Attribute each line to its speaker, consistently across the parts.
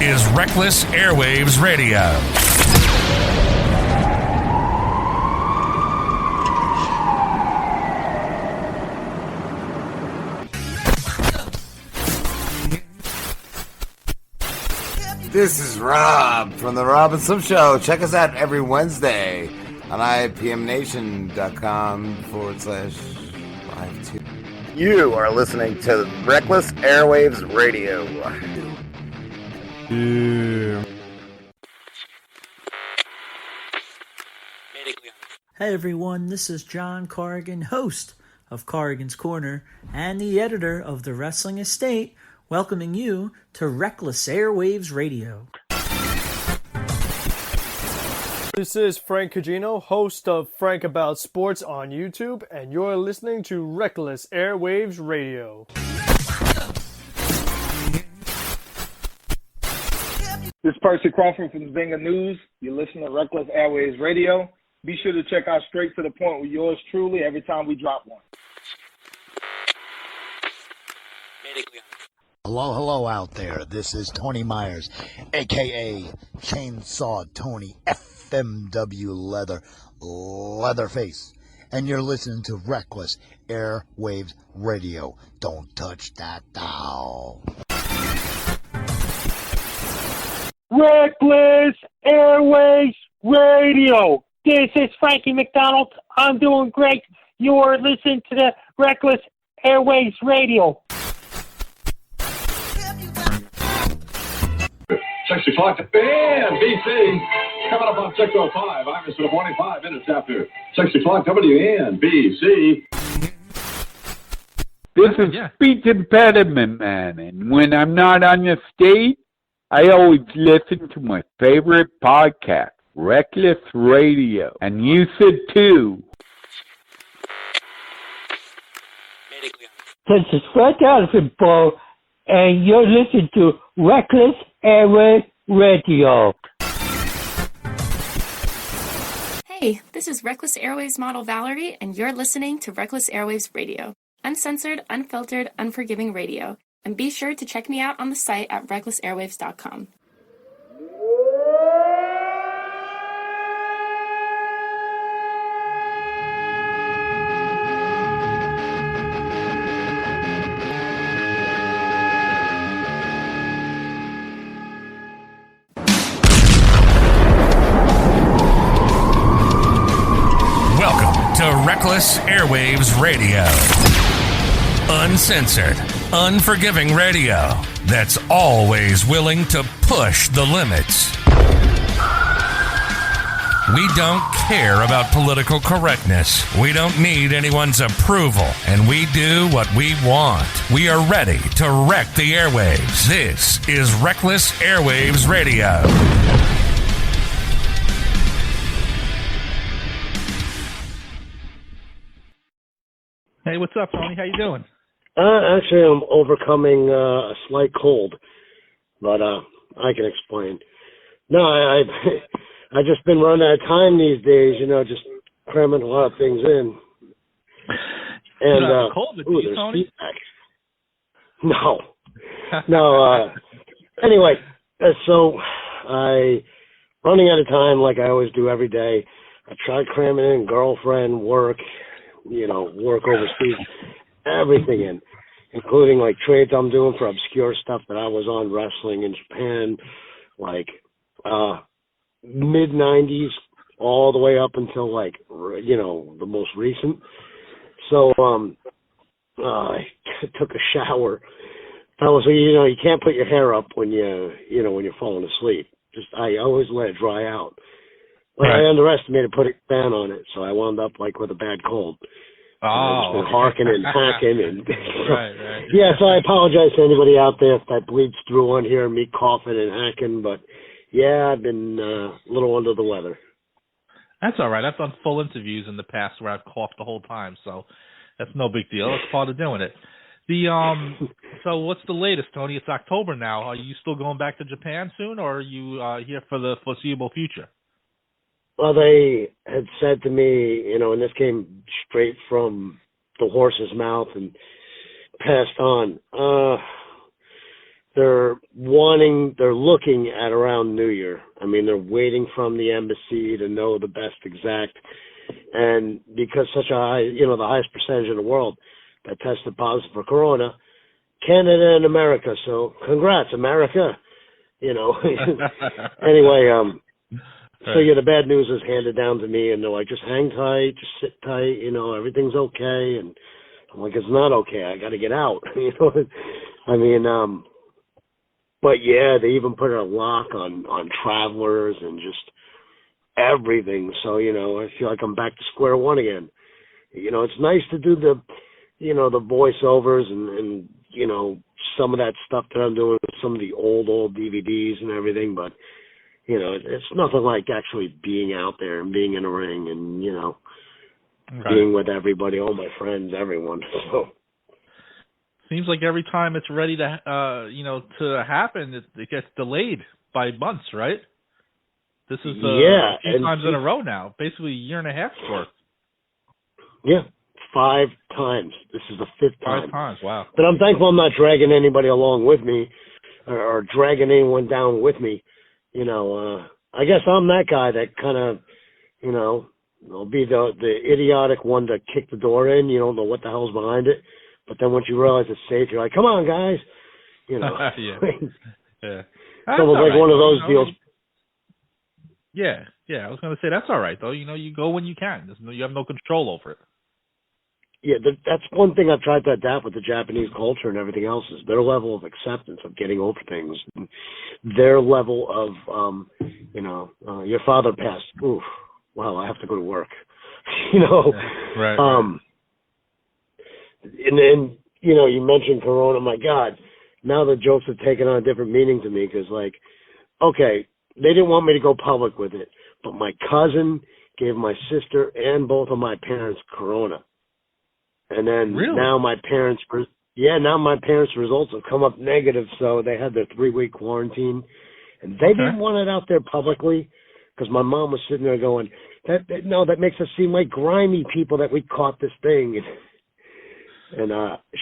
Speaker 1: is Reckless Airwaves Radio.
Speaker 2: This is Rob from The Rob and Slim Show. Check us out every Wednesday on IPMNation.com/52. You are listening to Reckless Airwaves Radio.
Speaker 3: Yeah.
Speaker 4: Hey everyone, this is John Corrigan, host of Corrigan's Corner and the editor of The Wrestling Estate, welcoming you to Reckless Airwaves Radio.
Speaker 5: This is Frank Cugino, host of Frank About Sports on YouTube, and you're listening to Reckless Airwaves Radio.
Speaker 6: This is Percy Crawford from Zinger News. You're listening to Reckless Airwaves Radio. Be sure to check out Straight to the Point with yours truly every time we drop one.
Speaker 7: Hello out there. This is Tony Myers, AKA Chainsaw Tony, FMW Leather, Leatherface. And you're listening to Reckless Airwaves Radio. Don't touch that dial.
Speaker 8: Reckless Airwaves Radio. This is Frankie McDonald. I'm doing great. You're listening to the Reckless Airwaves Radio.
Speaker 9: 6 o'clock to BAM! BC. Coming up on 6:05. I'm just 25 minutes after 6 o'clock. WNBC.
Speaker 3: This is Speech Impediment Man, and when I'm not on the stage, I always listen to my favorite podcast, Reckless Radio, and you should too.
Speaker 8: This is Fred Alfenbo, and you're listening to Reckless Airwaves Radio.
Speaker 10: Hey, this is Reckless Airwaves model Valerie, and you're listening to Reckless Airwaves Radio. Uncensored, unfiltered, unforgiving radio. And be sure to check me out on the site at recklessairwaves.com.
Speaker 1: Welcome to Reckless Airwaves Radio. Uncensored, unforgiving radio that's always willing to push the limits. We don't care about political correctness. We don't need anyone's approval, and we do what we want. We are ready to wreck the airwaves. This is Reckless Airwaves Radio.
Speaker 11: Hey, what's up, Tony? How you doing?
Speaker 12: Actually, I'm overcoming a slight cold, but I can explain. No, I just been running out of time these days, just cramming a lot of things in. And
Speaker 11: COVID,
Speaker 12: there's
Speaker 11: Tony?
Speaker 12: feedback. No. Anyway, so I running out of time like I always do every day. I tried cramming in girlfriend, work, work overseas, everything in, including like trades I'm doing for obscure stuff that I was on wrestling in Japan, like mid-90s all the way up until like, the most recent. So I took a shower. Fellas, you can't put your hair up when when you're falling asleep. I always let it dry out. But I underestimated putting a fan on it, so I wound up like with a bad cold. I've been harking and hacking and
Speaker 11: right.
Speaker 12: Yeah, so I apologize to anybody out there if that bleeds through on here, me coughing and hacking, but yeah, I've been a little under the weather.
Speaker 11: That's all right. I've done full interviews in the past where I've coughed the whole time, so that's no big deal. That's part of doing it. So what's the latest, Tony? It's October now. Are you still going back to Japan soon, or are you here for the foreseeable future?
Speaker 12: Well, they had said to me, and this came straight from the horse's mouth and passed on. they're looking at around New Year. I mean, they're waiting from the embassy to know the best exact. And because such a high, the highest percentage in the world that tested positive for corona, Canada and America. So congrats, America. Anyway, so yeah, the bad news is handed down to me, and they're like, just hang tight, just sit tight, everything's okay. And I'm like, it's not okay. I got to get out. I mean, but yeah, they even put a lock on travelers and just everything. So, I feel like I'm back to square one again. It's nice to do the voiceovers and some of that stuff that I'm doing with some of the old DVDs and everything, but, it's nothing like actually being out there and being in a ring and, being with everybody, all my friends, everyone. So.
Speaker 11: Seems like every time it's ready to, to happen, it gets delayed by months, right? This is a few times in a row now, basically a year and a half's worth.
Speaker 12: Yeah, 5 times. This is the 5th time.
Speaker 11: 5 times, wow.
Speaker 12: But I'm thankful I'm not dragging anybody along with me or dragging anyone down with me. I guess I'm that guy that kind of, will be the idiotic one to kick the door in. You don't know what the hell's behind it. But then once you realize it's safe, you're like, come on, guys.
Speaker 11: Yeah.
Speaker 12: It's almost like one of those deals.
Speaker 11: Yeah. I was going to say that's all right, though. You go when you can. You have no control over it.
Speaker 12: Yeah, that's one thing I've tried to adapt with the Japanese culture and everything else is their level of acceptance of getting over things. Their level of, your father passed. Oof, wow, I have to go to work.
Speaker 11: Right.
Speaker 12: And then, you mentioned Corona. My God, now the jokes have taken on a different meaning to me because, like, okay, they didn't want me to go public with it, but my cousin gave my sister and both of my parents Corona. And then now my parents' results have come up negative, so they had their 3-week quarantine. And they didn't want it out there publicly because my mom was sitting there going, that makes us seem like grimy people that we caught this thing. And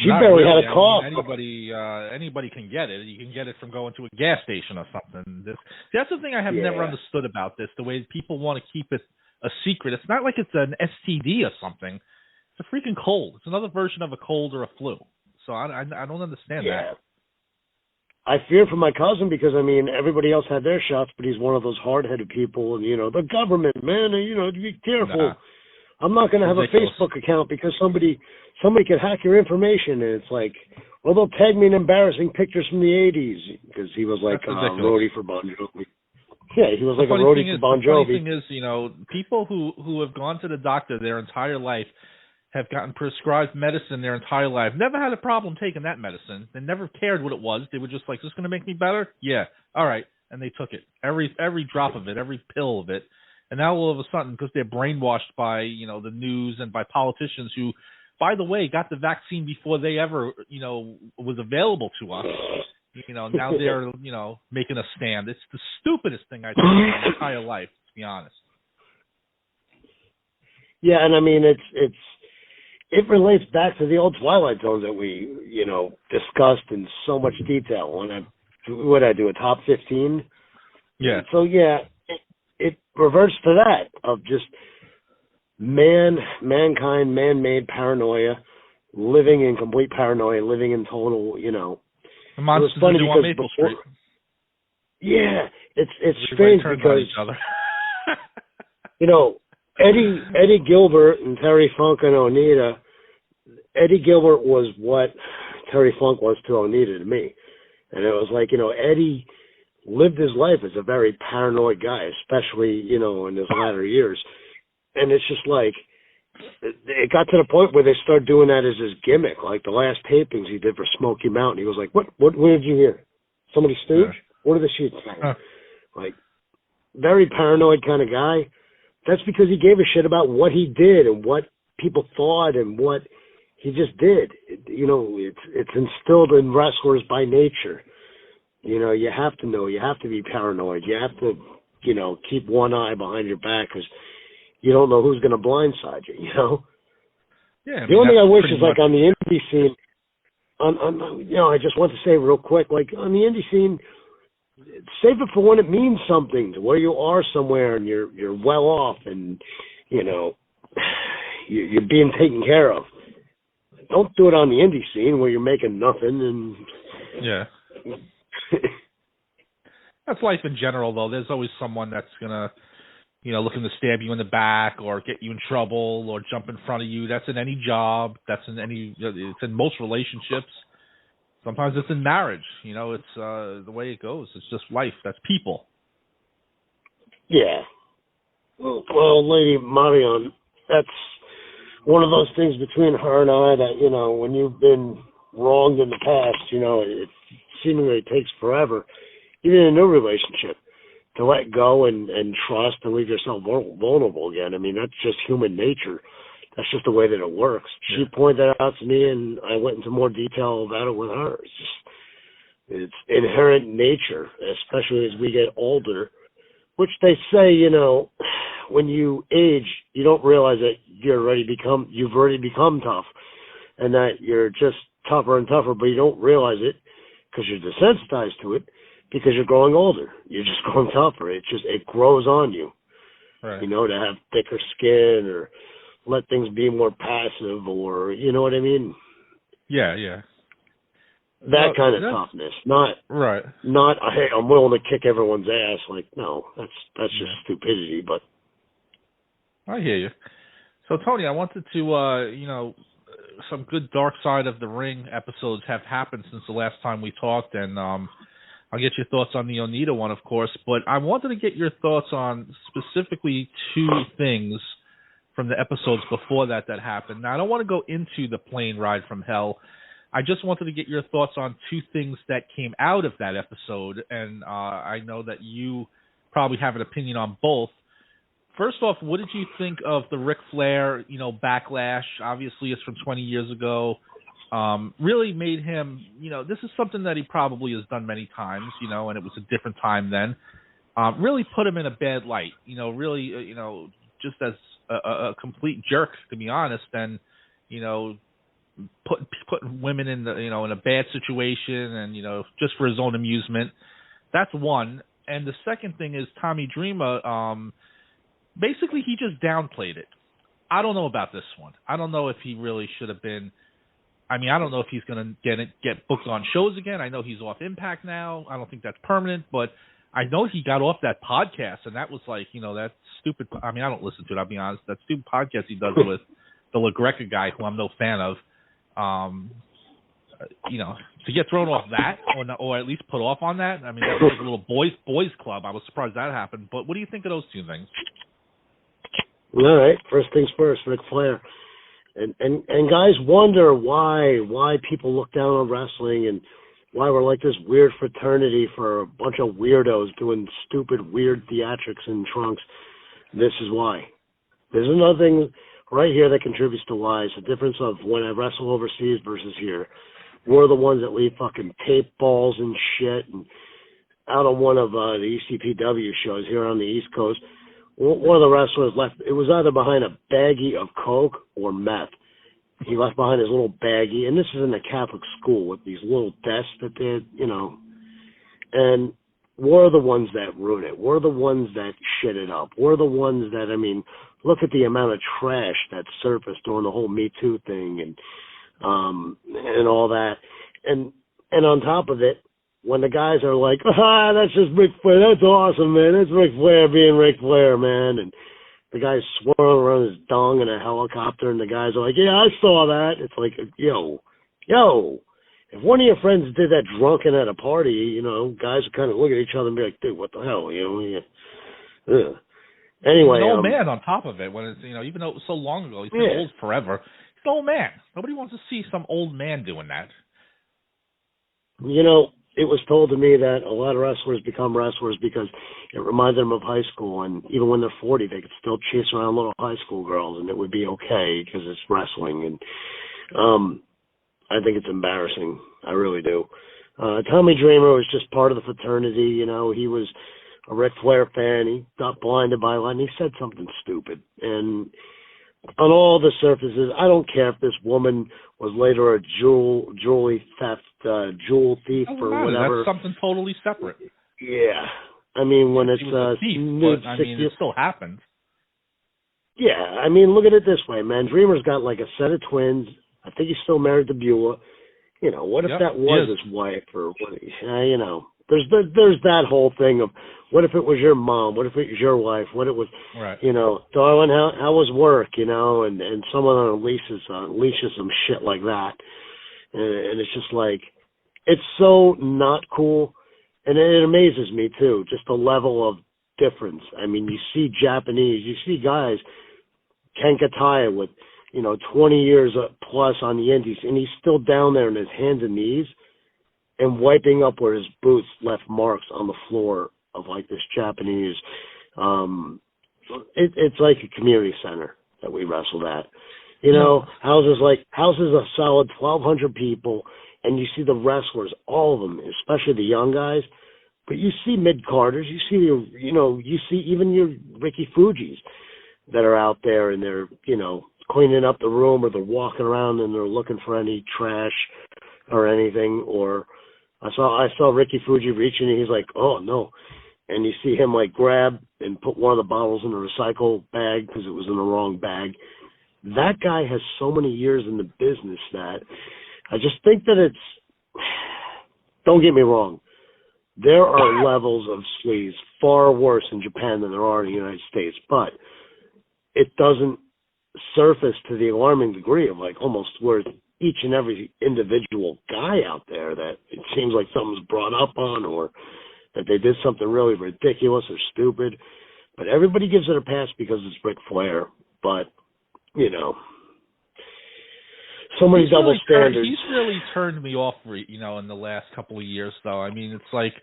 Speaker 12: she barely had a cough.
Speaker 11: Anybody can get it. You can get it from going to a gas station or something. That's the thing I have never understood about this, the way people want to keep it a secret. It's not like it's an STD or something. It's a freaking cold. It's another version of a cold or a flu. So I don't understand that.
Speaker 12: I fear for my cousin because, everybody else had their shots, but he's one of those hard-headed people. And, the government, man, be careful.
Speaker 11: Nah.
Speaker 12: I'm not going to have a Facebook account because somebody could hack your information. And it's like, well, they'll tag me in embarrassing pictures from the 80s because he was like a roadie for Bon Jovi. Yeah, he was like a roadie for Bon Jovi.
Speaker 11: The funny thing is, people who have gone to the doctor their entire life have gotten prescribed medicine their entire life, never had a problem taking that medicine. They never cared what it was. They were just like, is this going to make me better? Yeah. All right. And they took it. Every drop of it, every pill of it. And now all of a sudden, because they're brainwashed by, the news and by politicians who, by the way, got the vaccine before they ever, was available to us, now they're, making a stand. It's the stupidest thing I've seen in my entire life, to be honest.
Speaker 12: Yeah, and it relates back to the old Twilight Zone that we, discussed in so much detail. What I do, a top 15?
Speaker 11: Yeah.
Speaker 12: So, it reverts to that of just mankind, man-made paranoia, living in complete paranoia, living in total,
Speaker 11: The monsters
Speaker 12: it was funny
Speaker 11: do on Maple Street.
Speaker 12: Yeah, it's strange because, Eddie Gilbert and Terry Funk and Onita, Eddie Gilbert was what Terry Funk was to Onita to me. And it was like, Eddie lived his life as a very paranoid guy, especially, in his latter years. And it's just like, it got to the point where they started doing that as his gimmick. Like the last tapings he did for Smoky Mountain, he was like, what did you hear? Somebody stooge? What are the sheets saying? Like, very paranoid kind of guy. That's because he gave a shit about what he did and what people thought and what he just did. It's instilled in wrestlers by nature. You have to know. You have to be paranoid. You have to, keep one eye behind your back because you don't know who's going to blindside you,
Speaker 11: Yeah.
Speaker 12: The only thing I wish is like on the indie scene, I just want to say real quick, like on the indie scene, save it for when it means something, to where you are somewhere and you're well off and you're being taken care of. Don't do it on the indie scene where you're making nothing and
Speaker 11: yeah. That's life in general, though. There's always someone that's gonna, looking to stab you in the back or get you in trouble or jump in front of you. That's in any job. It's in most relationships. Sometimes it's in marriage. It's the way it goes. It's just life. That's people.
Speaker 12: Yeah. Well, Lady Marion, that's one of those things between her and I that, when you've been wronged in the past, it seemingly takes forever, even in a new relationship, to let go and trust and leave yourself vulnerable again. I mean, that's just human nature. That's just the way that it works. She pointed that out to me, and I went into more detail about it with her. It's inherent nature, especially as we get older, which they say, when you age, you don't realize that you've already become tough, and that you're just tougher and tougher, but you don't realize it because you're desensitized to it because you're growing older. You're just growing tougher. It grows on you,
Speaker 11: right.
Speaker 12: To have thicker skin or let things be more passive, or you know what I mean?
Speaker 11: Yeah.
Speaker 12: That kind of toughness, not
Speaker 11: right.
Speaker 12: Not hey, I'm willing to kick everyone's ass. Like, no, that's just stupidity. But
Speaker 11: I hear you. So Tony, I wanted to, some good Dark Side of the Ring episodes have happened since the last time we talked, and I'll get your thoughts on the Onita one, of course. But I wanted to get your thoughts on specifically two things from the episodes before that happened. Now, I don't want to go into the plane ride from hell. I just wanted to get your thoughts on two things that came out of that episode, and I know that you probably have an opinion on both. First off, what did you think of the Ric Flair, backlash? Obviously, it's from 20 years ago. Really made him, this is something that he probably has done many times, and it was a different time then. Really put him in a bad light, really, just as a complete jerk, to be honest, and putting women in the in a bad situation and just for his own amusement. That's one. And the second thing is Tommy Dreamer. Basically, he just downplayed it. I don't know about this one. I don't know if he really should have been. I mean, I don't know if he's going to get booked on shows again. I know he's off Impact now. I don't think that's permanent, but I know he got off that podcast, and that was like, that stupid. I mean, I don't listen to it. I'll be honest. That stupid podcast he does with the LaGreca guy, who I'm no fan of. To get thrown off that, or at least put off on that. I mean, that was like a little boys club. I was surprised that happened. But what do you think of those two things?
Speaker 12: All right, first things first, Ric Flair. And guys wonder why people look down on wrestling and why we're like this weird fraternity for a bunch of weirdos doing stupid, weird theatrics in trunks. This is why. There's another thing right here that contributes to why. It's the difference of when I wrestle overseas versus here. We're the ones that leave fucking tape balls and shit. And out on one of the ECPW shows here on the East Coast, one of the wrestlers left. It was either behind a baggie of coke or meth. He left behind his little baggie, and this is in a Catholic school with these little desks that they, and we're the ones that ruin it. We're the ones that shit it up. We're the ones that, look at the amount of trash that surfaced during the whole Me Too thing and all that. And on top of it, when the guys are like, that's just Ric Flair, that's awesome, man, that's Ric Flair being Ric Flair, man, and the guy's swirling around his dong in a helicopter, and the guys are like, yeah, I saw that. It's like, yo, if one of your friends did that drunken at a party, guys would kind of look at each other and be like, dude, what the hell, Ugh. Anyway,
Speaker 11: he's an old man on top of it. When it's even though it was so long ago, he's been old forever. He's an old man. Nobody wants to see some old man doing that.
Speaker 12: It was told to me that a lot of wrestlers become wrestlers because it reminds them of high school, and even when they're 40, they could still chase around little high school girls, and it would be okay because it's wrestling. And I think it's embarrassing. I really do. Tommy Dreamer was just part of the fraternity. He was a Ric Flair fan. He got blinded by a lot, and he said something stupid. And on all the surfaces, I don't care if this woman was later a jewelry theft, jewel thief or whatever.
Speaker 11: That's something totally separate.
Speaker 12: Yeah. I mean, when it's
Speaker 11: she was a thief, but, I mean, it still happened.
Speaker 12: Yeah, I mean, look at it this way, man. Dreamer's got like a set of twins. I think he's still married to Beulah. You know, what if that was his wife, or what? You know, there's that whole thing of what if it was your mom? What if it was your wife? What it was, you know, darling, how was work? You know, and someone unleashes some shit like that, and it's just like, it's so not cool, and it amazes me too, just the level of difference. I mean, you see Japanese, you see guys, Kankataya with, you know, 20 years plus on the Indies, and he's still down there on his hands and knees and wiping up where his boots left marks on the floor of like this Japanese. It's like a community center that we wrestled at. You know, houses a solid 1,200 people, and you see the wrestlers, all of them, especially the young guys. But you see mid-carders, you see even your Ricky Fujis that are out there, and they're, you know, cleaning up the room, or they're walking around and they're looking for any trash or anything. Or I saw Ricky Fuji reaching, and he's like, oh no. And you see him like grab and put one of the bottles in a recycle bag because it was in the wrong bag. That guy has so many years in the business that I just think that it's, don't get me wrong, there are levels of sleaze far worse in Japan than there are in the United States, but it doesn't surface to the alarming degree of like almost where each and every individual guy out there that it seems like something's brought up on, or that they did something really ridiculous or stupid. But everybody gives it a pass because it's Ric Flair. But, you know, so many double standards.
Speaker 11: He's really turned me off, you know, in the last couple of years, though. I mean, it's like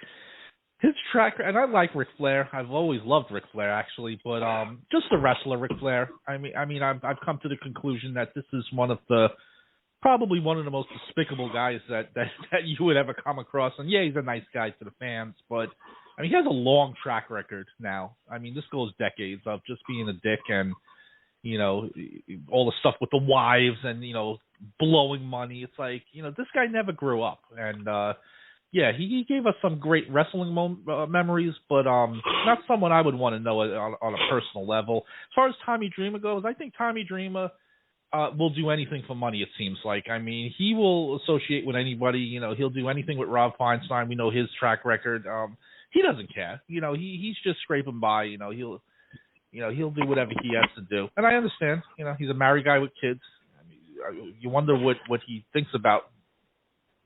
Speaker 11: his track, and I like Ric Flair. I've always loved Ric Flair, actually, but just the wrestler, Ric Flair. I mean, I've come to the conclusion that this is probably one of the most despicable guys that you would ever come across. And yeah, he's a nice guy to the fans, but I mean, he has a long track record now. I mean, this goes decades of just being a dick, and you know, all the stuff with the wives and, you know, blowing money. It's like, you know, this guy never grew up. And, yeah, he gave us some great wrestling memories, but not someone I would want to know on a personal level. As far as Tommy Dreamer goes, I think Tommy Dreamer will do anything for money, it seems like. I mean, he will associate with anybody. You know, he'll do anything with Rob Feinstein. We know his track record. He doesn't care. You know, he's just scraping by. You know, he'll do whatever he has to do. And I understand. You know, he's a married guy with kids. I mean, you wonder what he thinks about,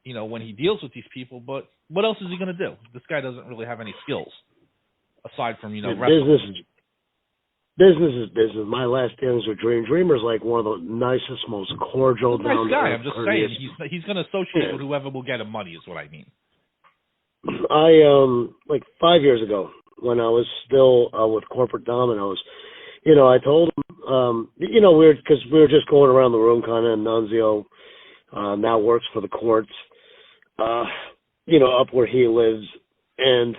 Speaker 11: you know, when he deals with these people. But what else is he going to do? This guy doesn't really have any skills aside from, you know, wrestling.
Speaker 12: Business is business. My last dealings with Dreamer's like one of the nicest, most cordial,
Speaker 11: he's a nice guy. I'm just saying he's going to associate with whoever will get him money is what I mean.
Speaker 12: I like 5 years ago, when I was still with Corporate Domino's, you know, I told him, you know, because we were just going around the room kind of, and Nunzio now works for the courts, you know, up where he lives. And,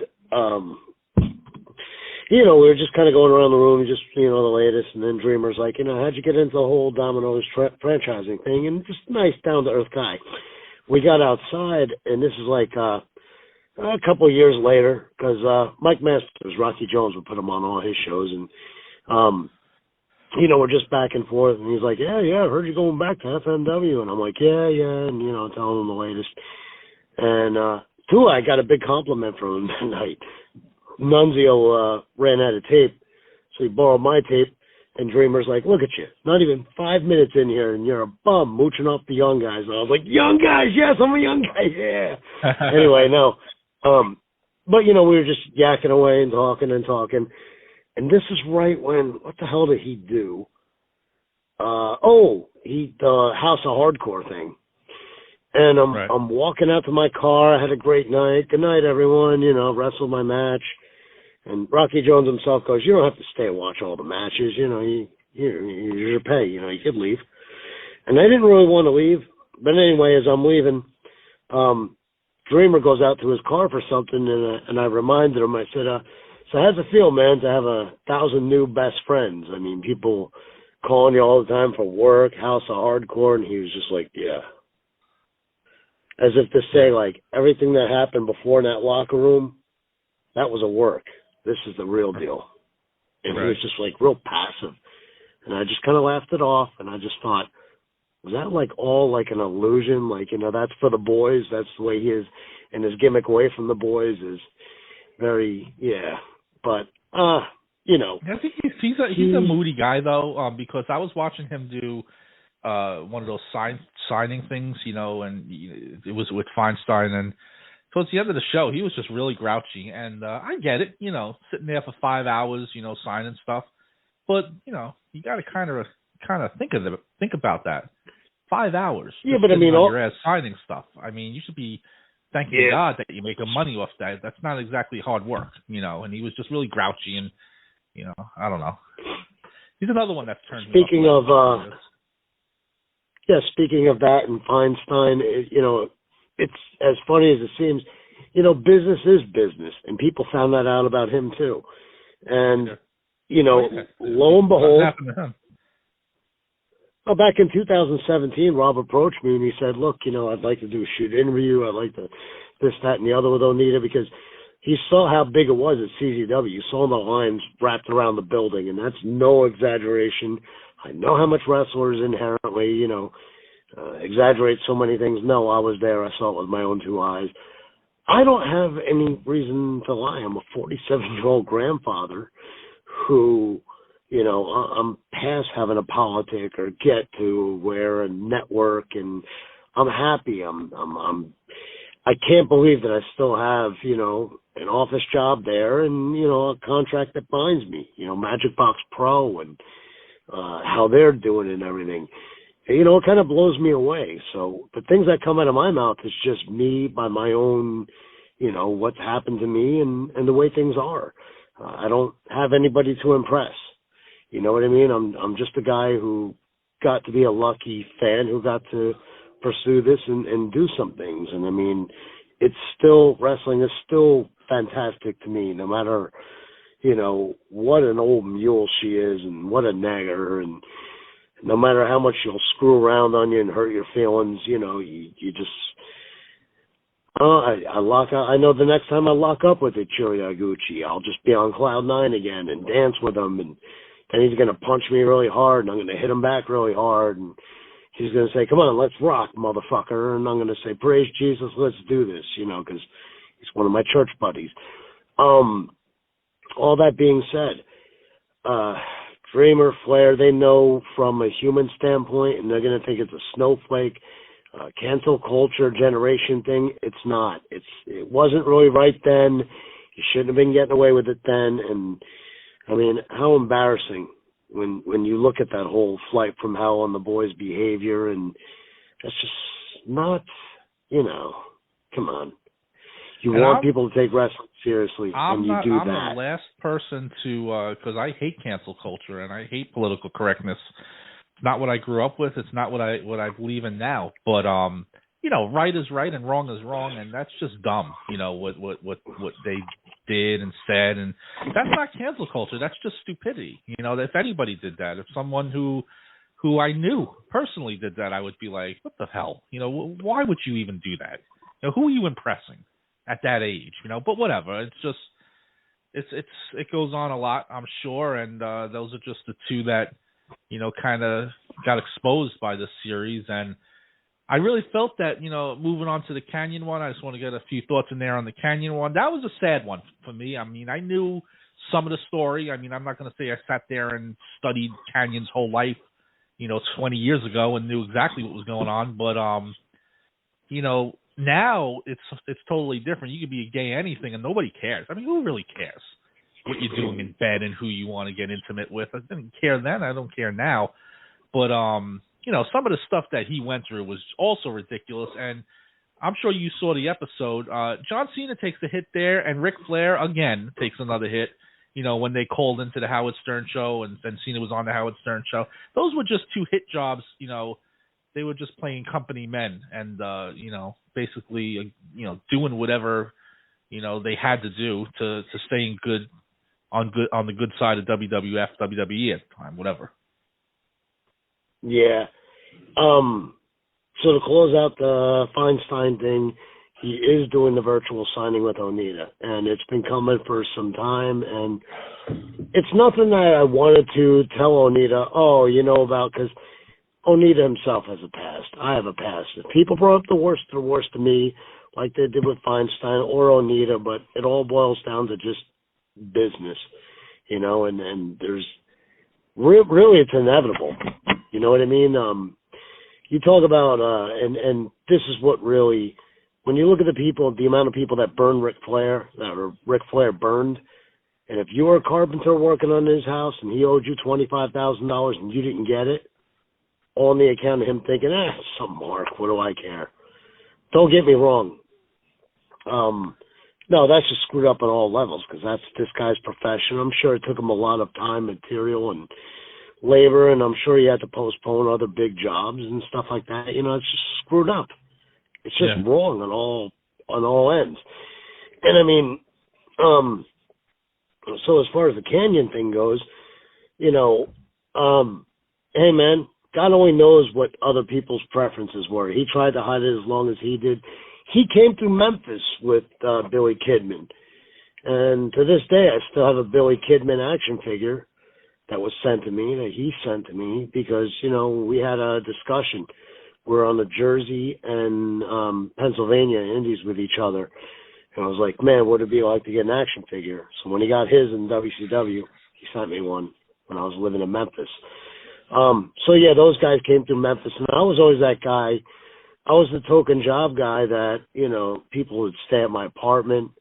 Speaker 12: you know, we were just kind of going around the room, just, you know, the latest. And then Dreamer's like, you know, how'd you get into the whole Domino's franchising thing? And just nice, down-to-earth guy. We got outside, and this is like a couple of years later, because Mike Masters, Rocky Jones would put him on all his shows, and you know, we're just back and forth, and he's like, yeah, I heard you going back to FMW, and I'm like, yeah, and you know, telling him the latest, and I got a big compliment from him that night. Nunzio ran out of tape, so he borrowed my tape, and Dreamer's like, look at you, not even 5 minutes in here, and you're a bum mooching off the young guys. And I was like, young guys, yes, I'm a young guy, yeah. Anyway, no. But, you know, we were just yakking away and talking. And this is right when, what the hell did he do? The House of Hardcore thing. And I'm walking out to my car. I had a great night. Good night, everyone. You know, wrestled my match. And Rocky Jones himself goes, you don't have to stay and watch all the matches. You know, you pay. You know, you could leave. And I didn't really want to leave. But anyway, as I'm leaving, Dreamer goes out to his car for something, and I reminded him, I said, so how's it feel, man, to have 1,000 new best friends? I mean, people calling you all the time for work, House of Hardcore, and he was just like, yeah. As if to say, like, everything that happened before in that locker room, that was a work. This is the real deal. And he was just, like, real passive. And I just kind of laughed it off, and I just thought, was that, like, all, like, an illusion? Like, you know, that's for the boys. That's the way he is. And his gimmick away from the boys is very, yeah. But, you know.
Speaker 11: I think he's a moody guy, though, because I was watching him do one of those signing things, you know, and it was with Feinstein. And towards the end of the show, he was just really grouchy. And I get it, you know, sitting there for 5 hours, you know, signing stuff. But, you know, you got to kind of think about that. 5 hours.
Speaker 12: Yeah, but I mean,
Speaker 11: on your ass signing stuff. I mean, you should be thanking God that you're making money off that. That's not exactly hard work, you know. And he was just really grouchy, and you know, I don't know. He's another one that's turned.
Speaker 12: Speaking of that and Feinstein, you know, it's as funny as it seems. You know, business is business, and people found that out about him too. And you know, lo and behold.
Speaker 11: What happened to him?
Speaker 12: Well, back in 2017, Rob approached me and he said, look, you know, I'd like to do a shoot interview. I'd like to this, that, and the other with Onita, because he saw how big it was at CZW. He saw the lines wrapped around the building, and that's no exaggeration. I know how much wrestlers inherently, you know, exaggerate so many things. No, I was there. I saw it with my own two eyes. I don't have any reason to lie. I'm a 47-year-old grandfather who... You know, I'm past having a politic or get to wear a network, and I'm happy. I can't believe that I still have, you know, an office job there and, you know, a contract that binds me, you know, Magic Box Pro and how they're doing and everything. And, you know, it kind of blows me away. So the things that come out of my mouth is just me by my own, you know, what's happened to me and the way things are. I don't have anybody to impress. You know what I mean? I'm just a guy who got to be a lucky fan who got to pursue this and do some things. And I mean, wrestling is still fantastic to me, no matter, you know, what an old mule she is and what a nagger, and no matter how much she'll screw around on you and hurt your feelings, you know, you just, I know the next time I lock up with Ichiro Yaguchi, I'll just be on cloud nine again and dance with him, and then he's going to punch me really hard, and I'm going to hit him back really hard, and he's going to say, come on, let's rock, motherfucker, and I'm going to say, praise Jesus, let's do this, you know, because he's one of my church buddies. All that being said, Dreamer, Flair, they know from a human standpoint, and they're going to think it's a snowflake, cancel culture generation thing. It's not. It wasn't really right then. You shouldn't have been getting away with it then, and I mean, how embarrassing when you look at that whole flight from hell on the boys' behavior, and that's just not, you know, come on. You want people to take wrestling seriously, and you do that.
Speaker 11: I'm the last person to, because I hate cancel culture and I hate political correctness. It's not what I grew up with. It's not what I believe in now. But you know, right is right and wrong is wrong, and that's just dumb. You know what they did and said, and that's not cancel culture. That's just stupidity. You know, if anybody did that, if someone who I knew personally did that, I would be like, what the hell? You know, why would you even do that? You know, who are you impressing at that age? You know, but whatever. It's just it goes on a lot, I'm sure, and those are just the two that, you know, kind of got exposed by this series. And I really felt that, you know, moving on to the Kanyon one, I just want to get a few thoughts in there on the Kanyon one. That was a sad one for me. I mean, I knew some of the story. I mean, I'm not going to say I sat there and studied Kanyon's whole life, you know, 20 years ago and knew exactly what was going on. But, you know, now it's totally different. You could be a gay anything and nobody cares. I mean, who really cares what you're doing in bed and who you want to get intimate with? I didn't care then. I don't care now. But, you know, some of the stuff that he went through was also ridiculous. And I'm sure you saw the episode. John Cena takes a hit there, and Ric Flair, again, takes another hit, you know, when they called into the Howard Stern show and Cena was on the Howard Stern show. Those were just two hit jobs, you know. They were just playing company men and, you know, basically, you know, doing whatever, you know, they had to do to stay on the good side of WWF, WWE at the time, whatever.
Speaker 12: Yeah. So to close out the Feinstein thing, he is doing the virtual signing with Onita, and it's been coming for some time, and it's nothing that I wanted to tell Onita, because Onita himself has a past. I have a past. If people brought up the worst to me, like they did with Feinstein or Onita, but it all boils down to just business, and there's really it's inevitable. You know what I mean? You talk about, and this is what really, when you look at the amount of people that burn Ric Flair, or Ric Flair burned, and if you were a carpenter working on his house and he owed you $25,000 and you didn't get it, all on the account of him thinking, some mark, what do I care? Don't get me wrong. No, that's just screwed up on all levels because that's this guy's profession. I'm sure it took him a lot of time, material, and labor, and I'm sure he had to postpone other big jobs and stuff like that. It's just screwed up. It's just wrong on all ends. And I mean, so as far as the Kanyon thing goes, hey man, God only knows what other people's preferences were. He tried to hide it as long as he did. He came through Memphis with Billy Kidman. And to this day, I still have a Billy Kidman action figure that was sent to me, that he sent to me, because, we had a discussion. We're on the Jersey and Pennsylvania Indies with each other. And I was like, man, what would it be like to get an action figure? So when he got his in WCW, he sent me one when I was living in Memphis. Those guys came through Memphis, and I was always that guy. I was the token job guy that, people would stay at my apartment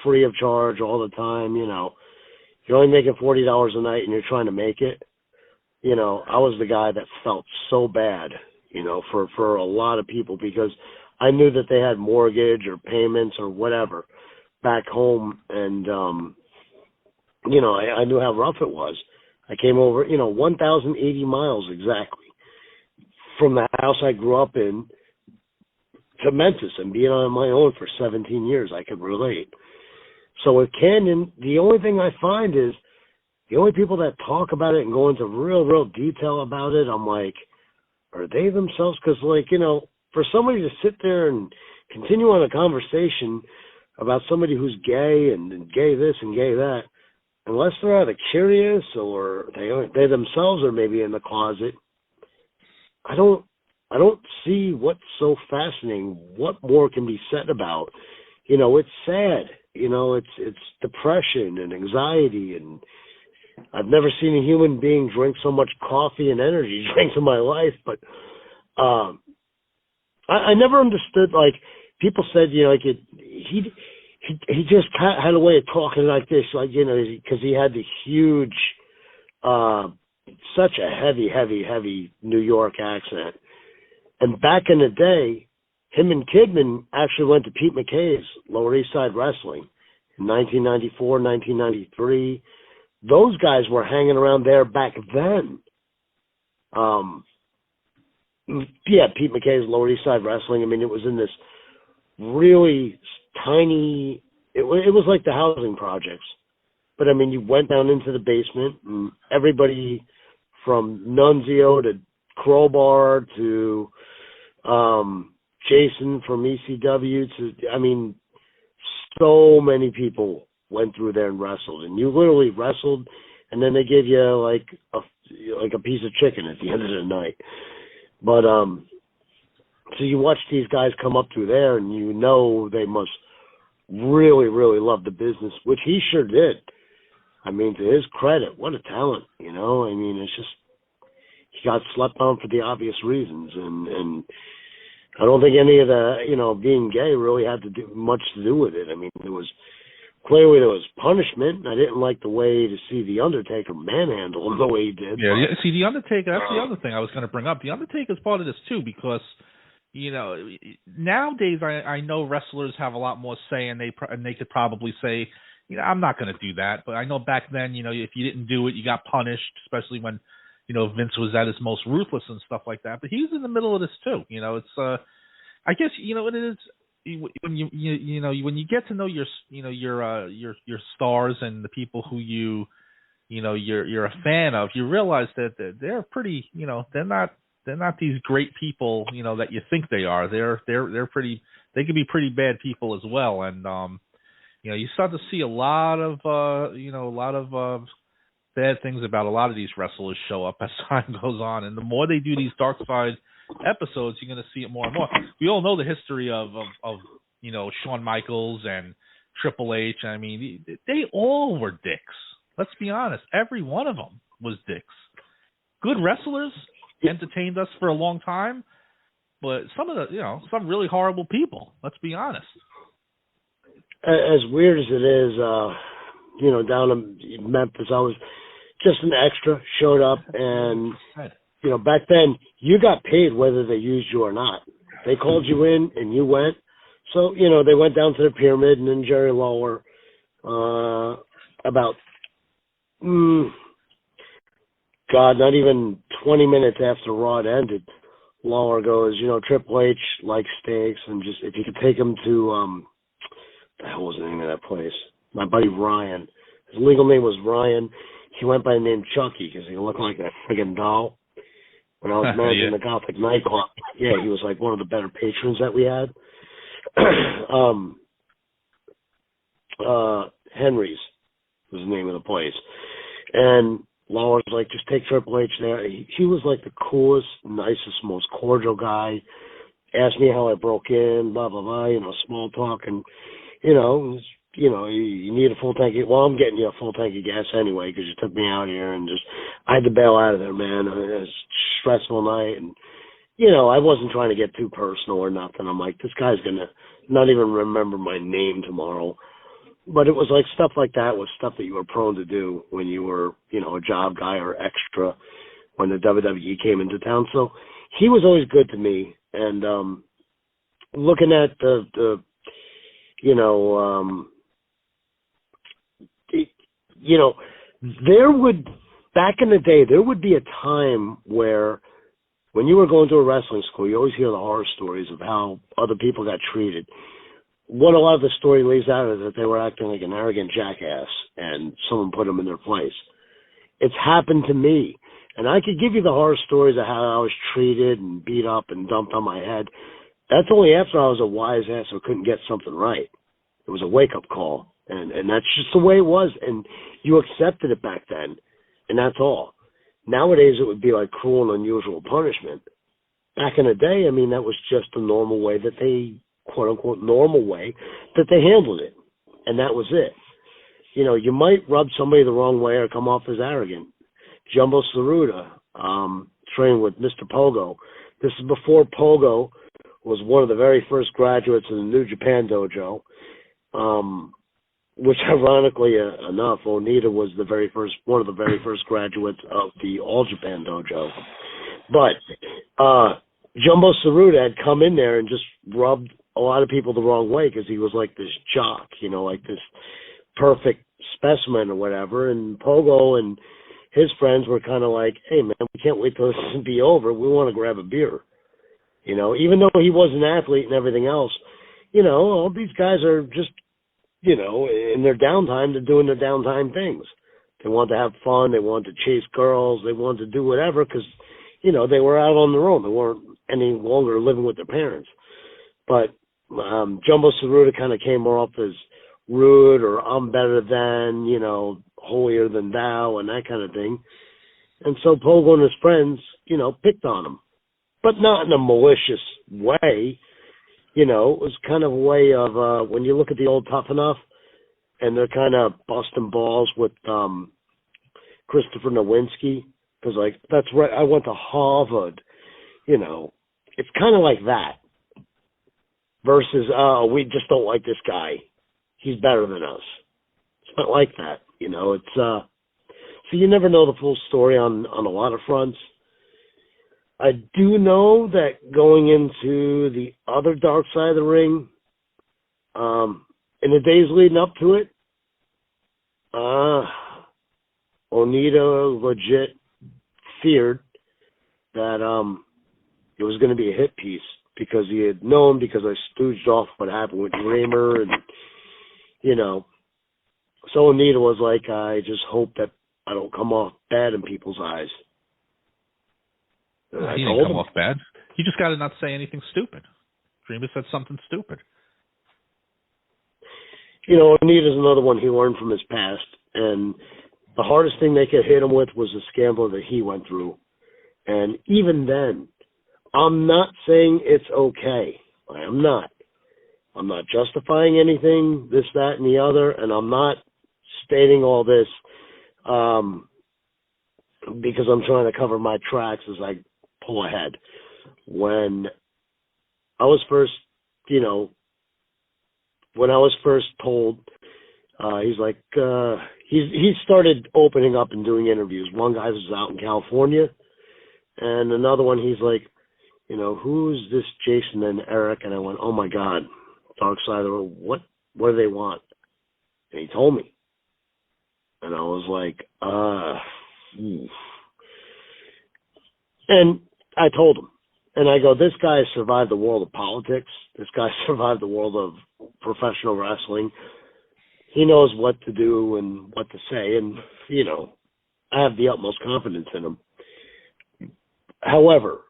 Speaker 12: free of charge all the time. You're only making $40 a night and you're trying to make it. I was the guy that felt so bad, for a lot of people, because I knew that they had mortgage or payments or whatever back home. And, I knew how rough it was. I came over, 1,080 miles exactly from the house I grew up in to Memphis, and being on my own for 17 years, I could relate. So with Kanyon, the only thing I find is the only people that talk about it and go into real detail about it, I'm like, are they themselves? Because, for somebody to sit there and continue on a conversation about somebody who's gay and gay this and gay that, unless they're either curious or they themselves are maybe in the closet, I don't see what's so fascinating. What more can be said about? It's sad. It's depression and anxiety, and I've never seen a human being drink so much coffee and energy drinks in my life. But I never understood. Like, people said, he just had a way of talking like this, because he had the huge, such a heavy New York accent. And back in the day, him and Kidman actually went to Pete McKay's Lower East Side Wrestling in 1994, 1993. Those guys were hanging around there back then. Pete McKay's Lower East Side Wrestling. I mean, it was in this really tiny, it was like the housing projects. But I mean, you went down into the basement, and everybody from Nunzio to Crowbar to Jason from ECW to, I mean, so many people went through there and wrestled, and you literally wrestled, and then they gave you like a piece of chicken at the end of the night. But so you watch these guys come up through there, and they must really love the business, which he sure did. I mean, to his credit, what a talent, I mean, it's just, he got slept on for the obvious reasons, and I don't think any of the, being gay really had to do much to do with it. I mean, there was punishment. I didn't like the way to see The Undertaker manhandle him the way he did.
Speaker 11: Yeah, see, The Undertaker, that's the other thing I was going to bring up. The Undertaker's part of this, too, because, nowadays I know wrestlers have a lot more say, and they could probably say, I'm not going to do that. But I know back then, if you didn't do it, you got punished, especially when, Vince was at his most ruthless and stuff like that. But he's in the middle of this, too. It's, I guess, it is, when you get to know your stars and the people who you're a fan of, you realize that they're pretty, they're not they're not these great people, that you think they are. They're pretty. They can be pretty bad people as well, and you start to see a lot of bad things about a lot of these wrestlers show up as time goes on, and the more they do these dark side episodes, you're going to see it more and more. We all know the history of Shawn Michaels and Triple H. I mean, they all were dicks. Let's be honest. Every one of them was dicks. Good wrestlers, entertained us for a long time, but some of the, some really horrible people. Let's be honest.
Speaker 12: As weird as it is, down in Memphis, I was just an extra, showed up, and back then you got paid whether they used you or not. They called you in and you went. So they went down to the Pyramid, and then Jerry Lawler, about not even 20 minutes after Raw ended, Lawler goes, Triple H likes steaks, and just if you could take him to the hell was the name of that place? My buddy Ryan. His legal name was Ryan. He went by the name Chucky because he looked like a friggin' doll. When I was managing the Gothic nightclub, he was like one of the better patrons that we had. Henry's was the name of the place. And Lawler's like, just take Triple H there. He was like the coolest, nicest, most cordial guy. Asked me how I broke in, blah, blah, blah, small talk. And, you need a full tank. Well, I'm getting you a full tank of gas anyway because you took me out here, and I had to bail out of there, man. It was a stressful night, and I wasn't trying to get too personal or nothing. I'm like, this guy's gonna not even remember my name tomorrow. But it was like stuff like that was stuff that you were prone to do when you were, a job guy or extra when the WWE came into town. So he was always good to me, and looking at there would, back in the day, there would be a time where when you were going to a wrestling school, you always hear the horror stories of how other people got treated. What a lot of the story lays out is that they were acting like an arrogant jackass and someone put them in their place. It's happened to me. And I could give you the horror stories of how I was treated and beat up and dumped on my head. That's only after I was a wise ass who couldn't get something right. It was a wake-up call. And that's just the way it was. And you accepted it back then. And that's all. Nowadays, it would be like cruel and unusual punishment. Back in the day, I mean, that was just the normal way that they, quote-unquote, normal way that they handled it. And that was it. You might rub somebody the wrong way or come off as arrogant. Jumbo Tsuruta, trained with Mr. Pogo. This is before Pogo was one of the very first graduates of the New Japan Dojo, which ironically enough, Onita was one of the very first graduates of the All Japan Dojo. But Jumbo Tsuruta had come in there and just rubbed a lot of people the wrong way because he was like this jock, like this perfect specimen or whatever. And Pogo and his friends were kind of like, hey, man, we can't wait till this to be over. We want to grab a beer. Even though he was an athlete and everything else, all these guys are just, in their downtime, they're doing their downtime things. They want to have fun. They want to chase girls. They want to do whatever because, they were out on their own. They weren't any longer living with their parents. But Jumbo Tsuruta kind of came off as rude or I'm better than, holier than thou and that kind of thing. And so Pogo and his friends, picked on him. But not in a malicious way. It was kind of a way of, when you look at the old Tough Enough, and they're kind of busting balls with Christopher Nowinski, because, that's right, I went to Harvard. It's kind of like that. Versus, we just don't like this guy. He's better than us. It's not like that. It's, so you never know the full story on a lot of fronts. I do know that going into the other dark side of the ring, in the days leading up to it, Onita legit feared that it was going to be a hit piece because he had known, because I stooged off what happened with Dreamer, and so Onita was like, I just hope that I don't come off bad in people's eyes.
Speaker 11: He didn't come off bad. You just got to not say anything stupid. Dreamer said something stupid.
Speaker 12: Onita's another one he learned from his past, and the hardest thing they could hit him with was the scandal that he went through. And even then, I'm not saying it's okay. I am not. I'm not justifying anything, this, that, and the other, and I'm not stating all this because I'm trying to cover my tracks as I pull ahead. When I was first, told, he's like, he started opening up and doing interviews. One guy was out in California, and another one, he's like, who's this Jason and Eric? And I went, oh my God, Dark Side of the Road, what do they want? And he told me. And I was like, And I told him. And I go, this guy survived the world of politics. This guy survived the world of professional wrestling. He knows what to do and what to say. And, I have the utmost confidence in him. However,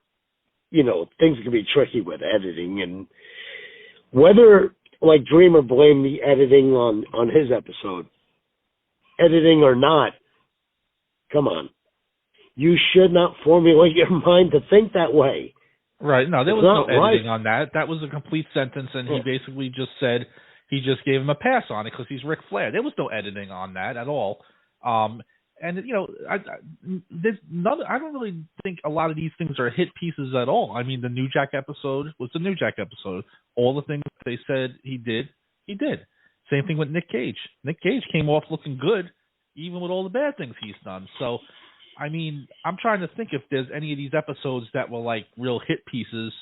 Speaker 12: things can be tricky with editing. And whether, like Dreamer blamed the editing on his episode, editing or not, come on. You should not formulate your mind to think that way.
Speaker 11: Right. No, there was no editing on that. That was a complete sentence, and he basically just said he just gave him a pass on it because he's Ric Flair. There was no editing on that at all. And I don't really think a lot of these things are hit pieces at all. I mean, the New Jack episode was the New Jack episode. All the things they said he did, he did. Same thing with Nick Cage. Nick Cage came off looking good, even with all the bad things he's done. So, I mean, I'm trying to think if there's any of these episodes that were like real hit pieces.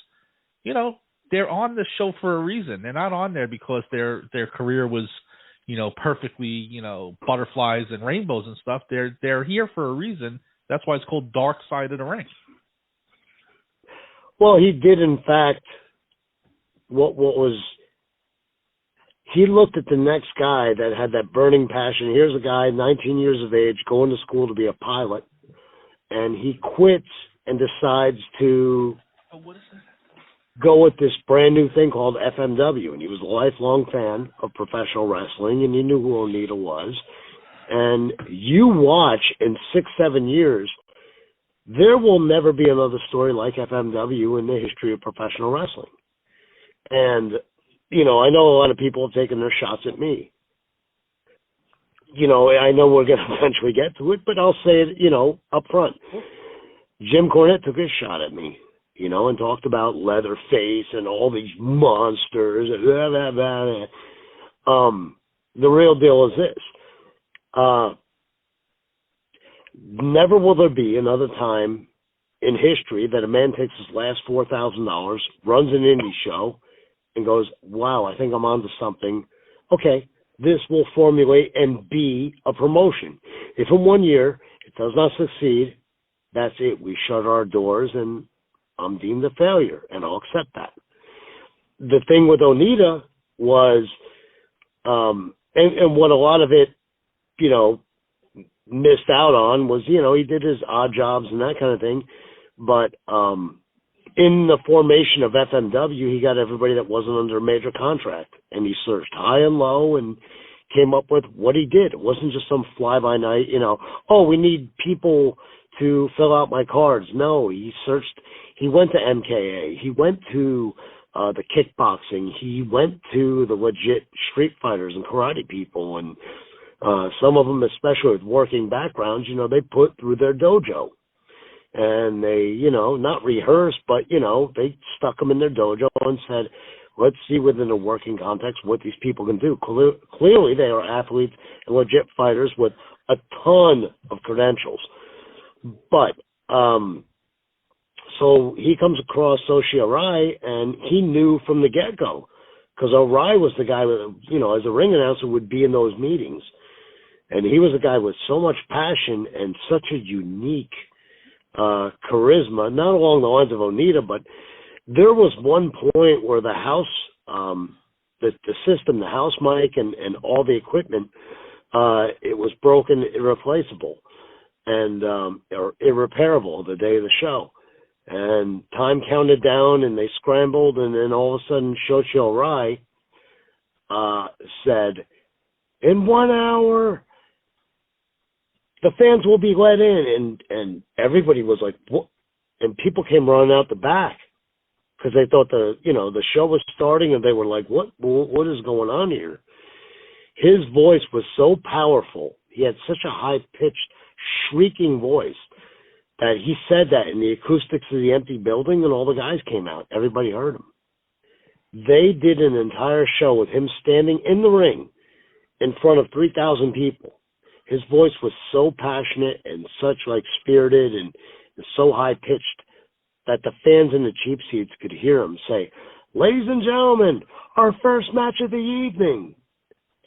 Speaker 11: They're on the show for a reason. They're not on there because their career was, perfectly, butterflies and rainbows and stuff. They're here for a reason. That's why it's called Dark Side of the Ring.
Speaker 12: Well, he did, in fact, he looked at the next guy that had that burning passion. Here's a guy, 19 years of age, going to school to be a pilot, and he quits and decides to go with this brand new thing called FMW. And he was a lifelong fan of professional wrestling, and he knew who Onita was. And you watch in 6-7 years, there will never be another story like FMW in the history of professional wrestling. And, I know a lot of people have taken their shots at me. I know we're going to eventually get to it, but I'll say it, up front. Jim Cornette took his shot at me, and talked about Leatherface and all these monsters. Blah, blah, blah. The real deal is this. Never will there be another time in history that a man takes his last $4,000, runs an indie show, and goes, wow, I think I'm onto something. Okay, this will formulate and be a promotion. If in 1 year it does not succeed, that's it. We shut our doors and I'm deemed a failure, and I'll accept that. The thing with Onita was, and what a lot of it, missed out on was, he did his odd jobs and that kind of thing. But in the formation of FMW, he got everybody that wasn't under a major contract, and he searched high and low and came up with what he did. It wasn't just some fly-by-night, we need people to fill out my cards. No, he searched. He went to MKA. He went to the kickboxing. He went to the legit street fighters and karate people, and some of them, especially with working backgrounds, they put through their dojo. And they, not rehearsed, but, they stuck them in their dojo and said, let's see within a working context what these people can do. Clearly, they are athletes and legit fighters with a ton of credentials. But, so he comes across Soshi Arai, and he knew from the get-go, because Arai was the guy that, as a ring announcer, would be in those meetings. And he was a guy with so much passion and such a unique charisma, not along the lines of Onita, but there was one point where the house, the system, the house mic and all the equipment, it was broken, irreplaceable, and or irreparable the day of the show. And time counted down, and they scrambled, and then all of a sudden, Shocho Rai said, in 1 hour, the fans will be let in. And everybody was like, what? And people came running out the back because they thought the show was starting, and they were like, what is going on here? His voice was so powerful. He had such a high-pitched, shrieking voice that he said that in the acoustics of the empty building, and all the guys came out. Everybody heard him. They did an entire show with him standing in the ring in front of 3,000 people. His voice was so passionate and such like spirited and so high-pitched that the fans in the cheap seats could hear him say, ladies and gentlemen, our first match of the evening.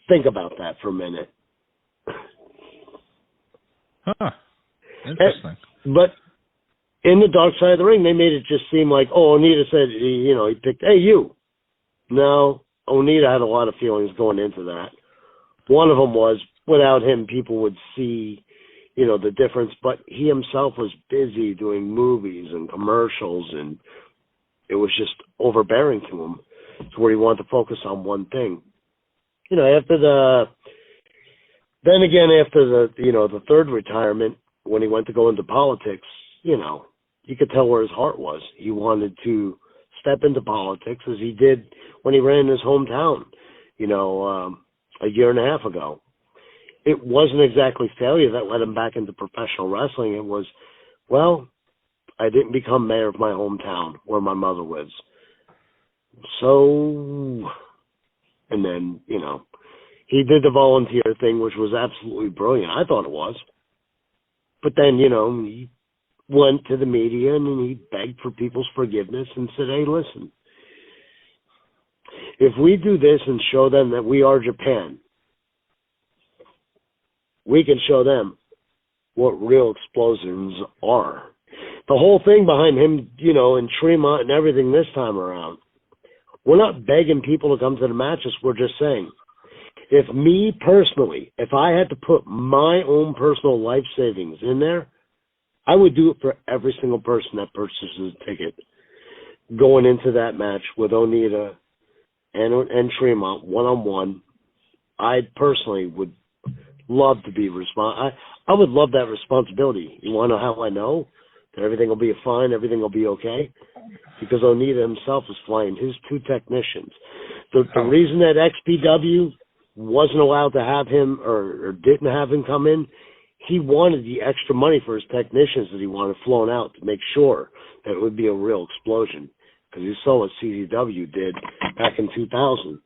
Speaker 12: Think about that for a minute.
Speaker 11: Huh. Interesting.
Speaker 12: But in the dark side of the ring, they made it just seem like, Onita said, he picked, hey, you. No, Onita had a lot of feelings going into that. One of them was, without him, people would see, the difference. But he himself was busy doing movies and commercials, and it was just overbearing to him to where he wanted to focus on one thing. After the third retirement, when he went to go into politics, you could tell where his heart was. He wanted to step into politics as he did when he ran his hometown, a year and a half ago. It wasn't exactly failure that led him back into professional wrestling. It was, I didn't become mayor of my hometown where my mother lives. So, and then, he did the volunteer thing, which was absolutely brilliant. I thought it was. But then, he went to the media and he begged for people's forgiveness and said, hey, listen, if we do this and show them that we are Japan, we can show them what real explosions are. The whole thing behind him, and Tremont and everything this time around, we're not begging people to come to the matches. We're just saying, if me personally, if I had to put my own personal life savings in there, I would do it for every single person that purchases a ticket going into that match with Onita and Tremont one-on-one. I personally would love to be I would love that responsibility. You want to know how I know that everything will be fine, everything will be okay? Because Onita himself is flying his 2 technicians. The reason that XPW wasn't allowed to have him or didn't have him come in, he wanted the extra money for his technicians that he wanted flown out to make sure that it would be a real explosion. Because he saw what CZW did back in 2000.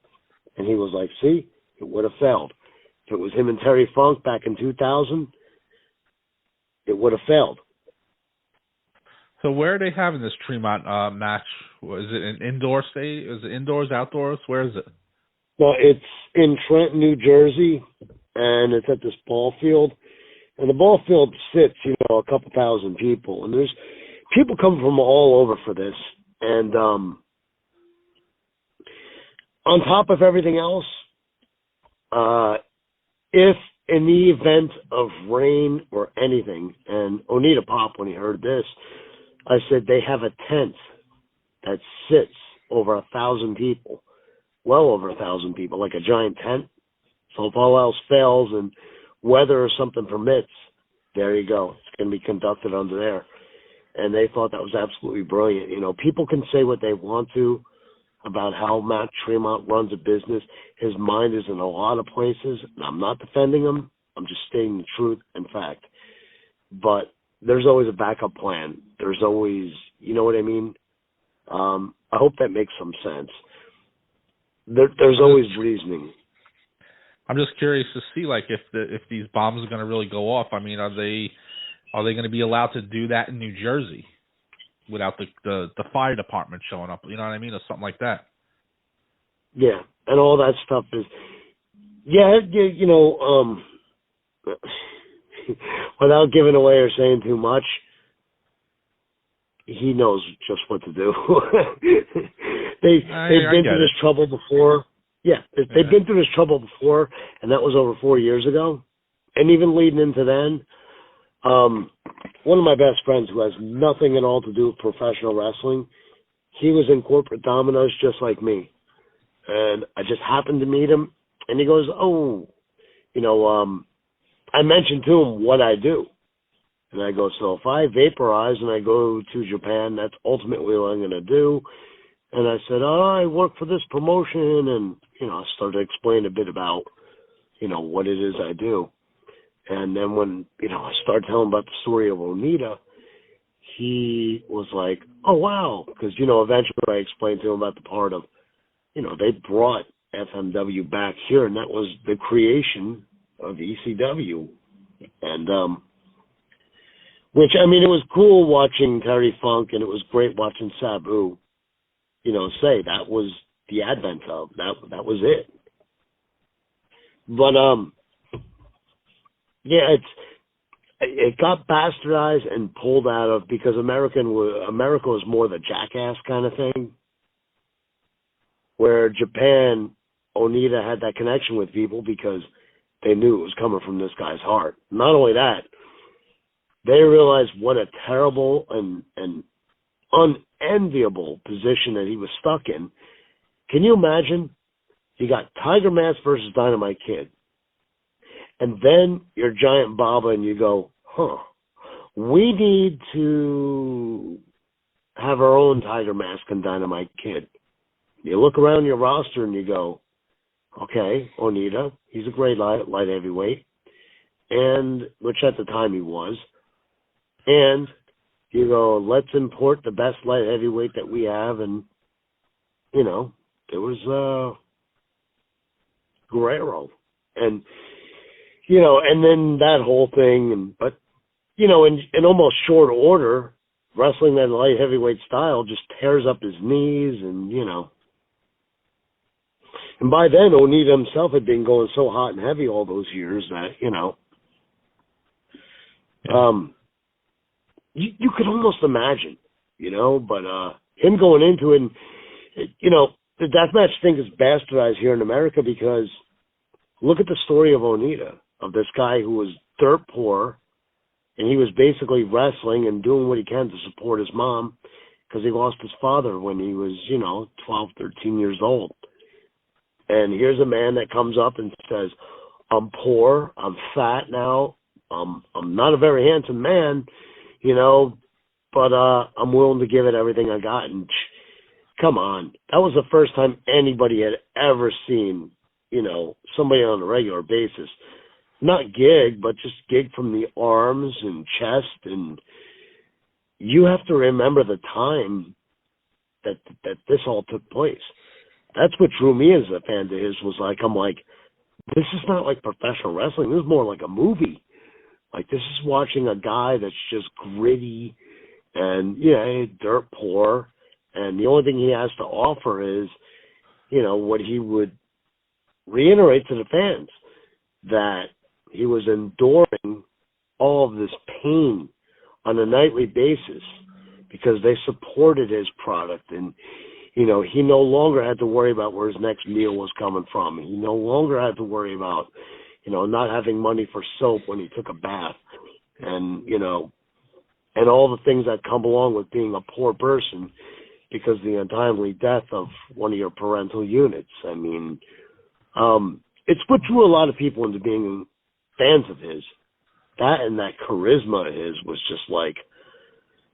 Speaker 12: And he was like, see, it would have failed. If it was him and Terry Funk back in 2000, it would have failed.
Speaker 11: So where are they having this Tremont match? Is it an indoor state? Is it indoors, outdoors? Where is it?
Speaker 12: Well, it's in Trenton, New Jersey, and it's at this ball field. And the ball field sits, a couple thousand people. And there's people come from all over for this. And on top of everything else, if in the event of rain or anything, and Onita popped when he heard this, I said they have a tent that sits over 1,000 people, well over 1,000 people, like a giant tent. So if all else fails and weather or something permits, there you go. It's going to be conducted under there. And they thought that was absolutely brilliant. People can say what they want to about how Matt Tremont runs a business. His mind is in a lot of places, and I'm not defending him. I'm just stating the truth and fact. But there's always a backup plan. There's always, you know what I mean? I hope that makes some sense. There's always reasoning.
Speaker 11: I'm just curious to see, like, if these bombs are going to really go off. I mean, are they going to be allowed to do that in New Jersey without the fire department showing up? You know what I mean, or something like that.
Speaker 12: Yeah, and all that stuff is, without giving away or saying too much, he knows just what to do. They've been through this trouble before. Yeah, they've been through this trouble before, and that was over 4 years ago. And even leading into then, one of my best friends who has nothing at all to do with professional wrestling, he was in corporate Domino's just like me. And I just happened to meet him, and he goes, oh, I mentioned to him what I do. And I go, so if I vaporize and I go to Japan, that's ultimately what I'm going to do. And I said, I work for this promotion. And, I started to explain a bit about, what it is I do. And then when, I started telling about the story of Onita, he was like, oh, wow. Because, eventually I explained to him about the part of, they brought FMW back here, and that was the creation of ECW. And, which, it was cool watching Terry Funk, and it was great watching Sabu, say that was the advent of, that was it. But, yeah, it got bastardized and pulled out of, because America was more the jackass kind of thing, where Japan, Onita had that connection with people because they knew it was coming from this guy's heart. Not only that, they realized what a terrible and unenviable position that he was stuck in. Can you imagine? You got Tiger Mask versus Dynamite Kid. And then you're Giant Baba and you go, we need to have our own Tiger Mask and Dynamite Kid. You look around your roster and you go, okay, Onita, he's a great light heavyweight, and which at the time he was. And you go, let's import the best light heavyweight that we have, and there was Guerrero, and and then that whole thing, but in almost short order, wrestling that light heavyweight style just tears up his knees, and and by then Onita himself had been going so hot and heavy all those years that you could almost imagine, but him going into it, and, the deathmatch thing is bastardized here in America because look at the story of Onita, of this guy who was dirt poor, and he was basically wrestling and doing what he can to support his mom because he lost his father when he was, 12, 13 years old. And here's a man that comes up and says, I'm poor, I'm fat now, I'm not a very handsome man, but I'm willing to give it everything I got. And come on, that was the first time anybody had ever seen, somebody on a regular basis, not gig, but just gig from the arms and chest. And you have to remember the time that this all took place. That's what drew me as a fan to his, I'm like, this is not like professional wrestling. This is more like a movie. Like, this is watching a guy that's just gritty and, dirt poor. And the only thing he has to offer is, what he would reiterate to the fans, that he was enduring all of this pain on a nightly basis because they supported his product. And, he no longer had to worry about where his next meal was coming from. He no longer had to worry about, not having money for soap when he took a bath. And, and all the things that come along with being a poor person because of the untimely death of one of your parental units. It's what drew a lot of people into being fans of his. That and that charisma of his was just like,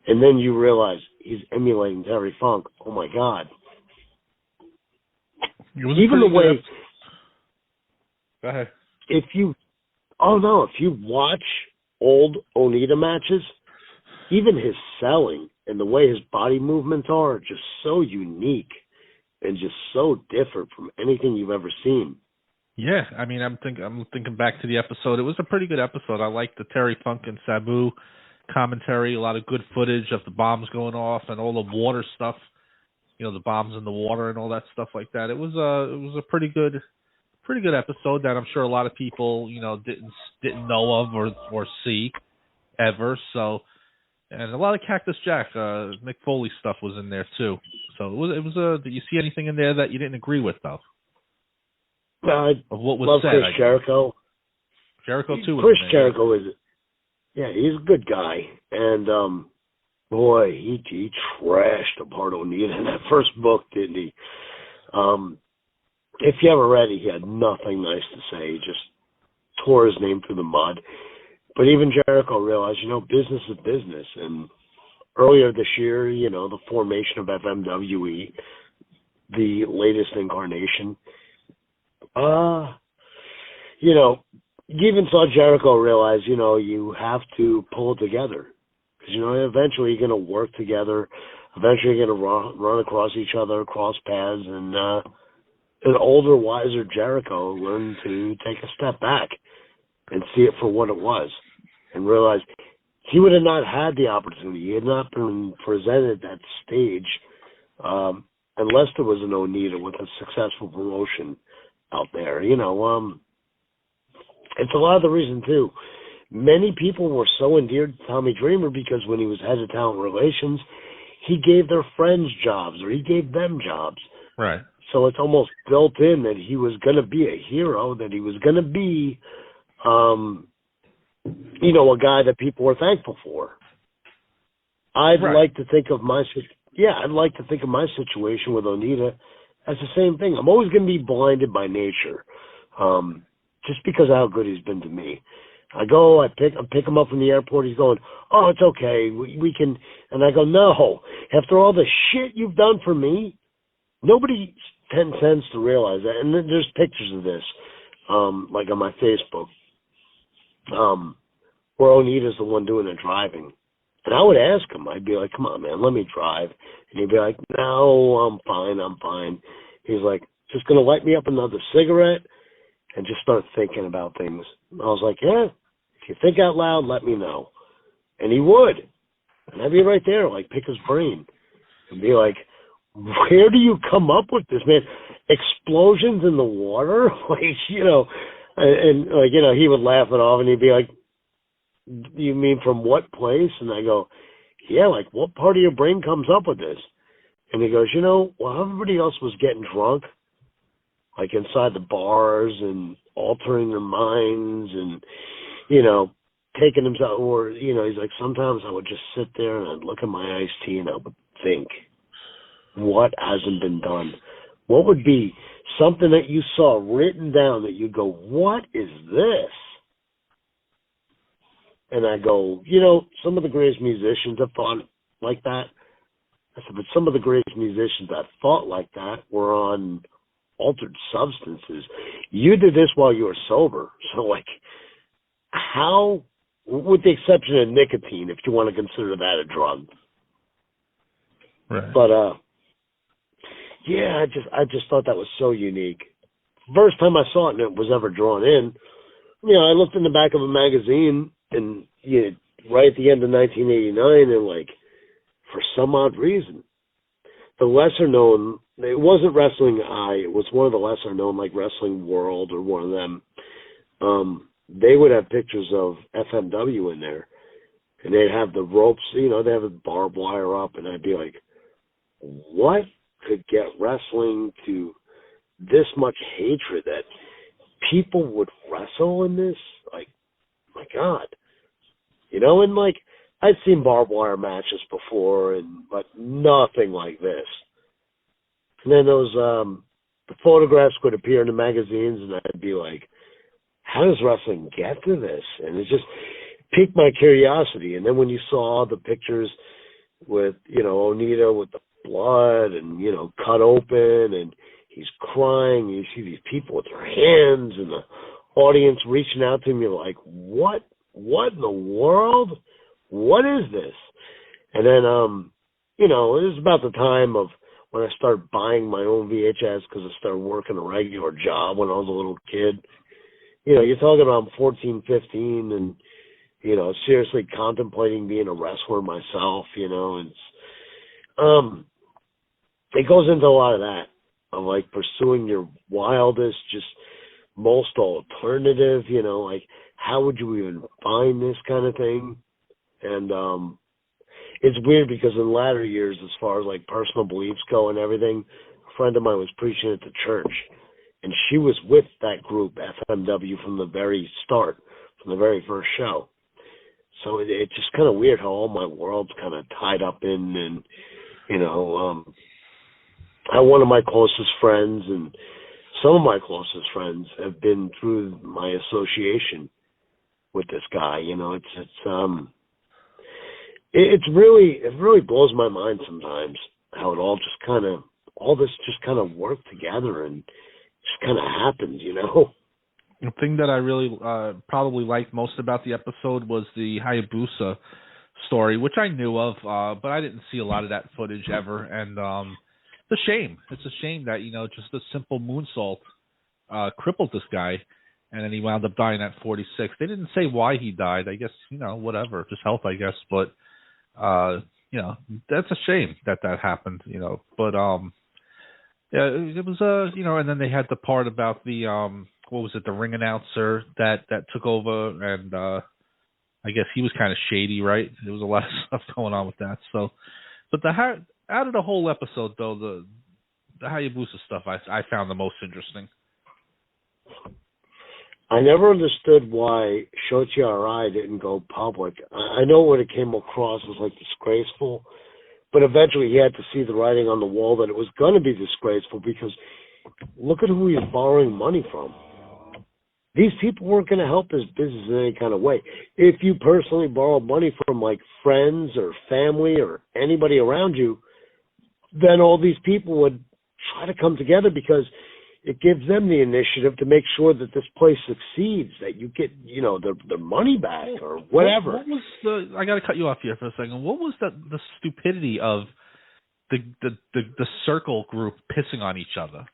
Speaker 12: and then you realize he's emulating Terry Funk. Oh my God. Even the way,
Speaker 11: go ahead.
Speaker 12: If you watch old Onita matches, even his selling and the way his body movements are just so unique and just so different from anything you've ever seen.
Speaker 11: Yeah, I'm thinking back to the episode. It was a pretty good episode. I liked the Terry Funk and Sabu commentary, a lot of good footage of the bombs going off and all the water stuff, the bombs in the water and all that stuff like that. It was a pretty good episode that I'm sure a lot of people, didn't know of or see ever. So, and a lot of Cactus Jack, Mick Foley stuff was in there too. So it was did you see anything in there that you didn't agree with though?
Speaker 12: I
Speaker 11: of what was
Speaker 12: love
Speaker 11: said,
Speaker 12: Chris Jericho.
Speaker 11: Jericho too.
Speaker 12: Chris Jericho is Yeah, he's a good guy. And, boy, he trashed apart Onita in that first book, didn't he? If you ever read it, he had nothing nice to say. He just tore his name through the mud. But even Jericho realized, business is business. And earlier this year, the formation of FMWE, the latest incarnation, you even saw Jericho realize, you have to pull it together. Because, eventually you're going to work together. Eventually you're going to run across each other, cross paths. And an older, wiser Jericho learned to take a step back and see it for what it was. And realize he would have not had the opportunity. He had not been presented that stage unless there was an Onita with a successful promotion out there. It's a lot of the reason, too. Many people were so endeared to Tommy Dreamer because when he was head of talent relations, he gave their friends jobs or he gave them jobs.
Speaker 11: Right.
Speaker 12: So it's almost built in that he was going to be a hero, that he was going to be, a guy that people were thankful for. I'd like to think of my situation with Onita as the same thing. I'm always going to be blinded by nature, just because of how good he's been to me. I pick him up from the airport. He's going, "Oh, it's okay. We can." And I go, "No. After all the shit you've done for me, nobody tends to realize that." And then there's pictures of this, like on my Facebook, where Onita's the one doing the driving. And I would ask him, I'd be like, "Come on, man, let me drive." And he'd be like, "No, I'm fine. He's like, "Just going to light me up another cigarette and just start thinking about things." And I was like, "Yeah, if you think out loud, let me know." And he would. And I'd be right there, like, pick his brain. And be like, "Where do you come up with this, man? Explosions in the water?" And he would laugh it off and he'd be like, "You mean from what place?" And I go, "Yeah, like what part of your brain comes up with this?" And he goes, "Well, everybody else was getting drunk, like inside the bars and altering their minds and, taking themselves, or, he's like, sometimes I would just sit there and I'd look at my iced tea and I would think, what hasn't been done? What would be something that you saw written down that you go, what is this?" And I go, some of the greatest musicians have thought like that. I said, but some of the greatest musicians that thought like that were on altered substances. You did this while you were sober. So, like, how, with the exception of nicotine, if you want to consider that a drug.
Speaker 11: Right.
Speaker 12: But, yeah, I just thought that was so unique. First time I saw it and it was ever drawn in, I looked in the back of a magazine and right at the end of 1989, and like for some odd reason, the lesser known, it wasn't Wrestling Eye, it was one of the lesser known, like Wrestling World or one of them. They would have pictures of FMW in there, and they'd have the ropes, they have the barbed wire up, and I'd be like, what could get wrestling to this much hatred that people would wrestle in this? Like, my God. And like, I'd seen barbed wire matches before, but nothing like this. And then those, the photographs would appear in the magazines, and I'd be like, how does wrestling get to this? And it just piqued my curiosity. And then when you saw the pictures with, Onita with the blood and, cut open, and he's crying, and you see these people with their hands and the audience reaching out to him, you're like, what in the world? What is this? And then, it was about the time of when I started buying my own VHS because I started working a regular job when I was a little kid. You're talking about 14, 15 and, seriously contemplating being a wrestler myself, and it goes into a lot of that, of like pursuing your wildest, just most alternative, like how would you even find this kind of thing? And it's weird because in latter years, as far as like personal beliefs go and everything, a friend of mine was preaching at the church, and she was with that group FMW from the very start, from the very first show. So it's just kind of weird how all my world's kind of tied up in, and, how one of my closest friends and some of my closest friends have been through my association with this guy. It really blows my mind sometimes how it all this just kind of worked together and just kind of happened,
Speaker 11: The thing that I really probably liked most about the episode was the Hayabusa story, which I knew of, but I didn't see a lot of that footage ever. And it's a shame. It's a shame that, just a simple moonsault crippled this guy, and then he wound up dying at 46. They didn't say why he died. I guess, whatever, just health, I guess. But, that's a shame that happened, But, yeah, it was, and then they had the part about the, the ring announcer that took over, and I guess he was kind of shady, right? There was a lot of stuff going on with that. So, but out of the whole episode, though, the Hayabusa stuff I found the most interesting.
Speaker 12: I never understood why Shochi Arai didn't go public. I know what it came across as like disgraceful, but eventually he had to see the writing on the wall that it was going to be disgraceful, because look at who he's borrowing money from. These people weren't going to help his business in any kind of way. If you personally borrow money from like friends or family or anybody around you, then all these people would try to come together, because it gives them the initiative to make sure that this place succeeds, that you get, their money back or whatever.
Speaker 11: What was I got to cut you off here for a second. What was the stupidity of the circle group pissing on each other?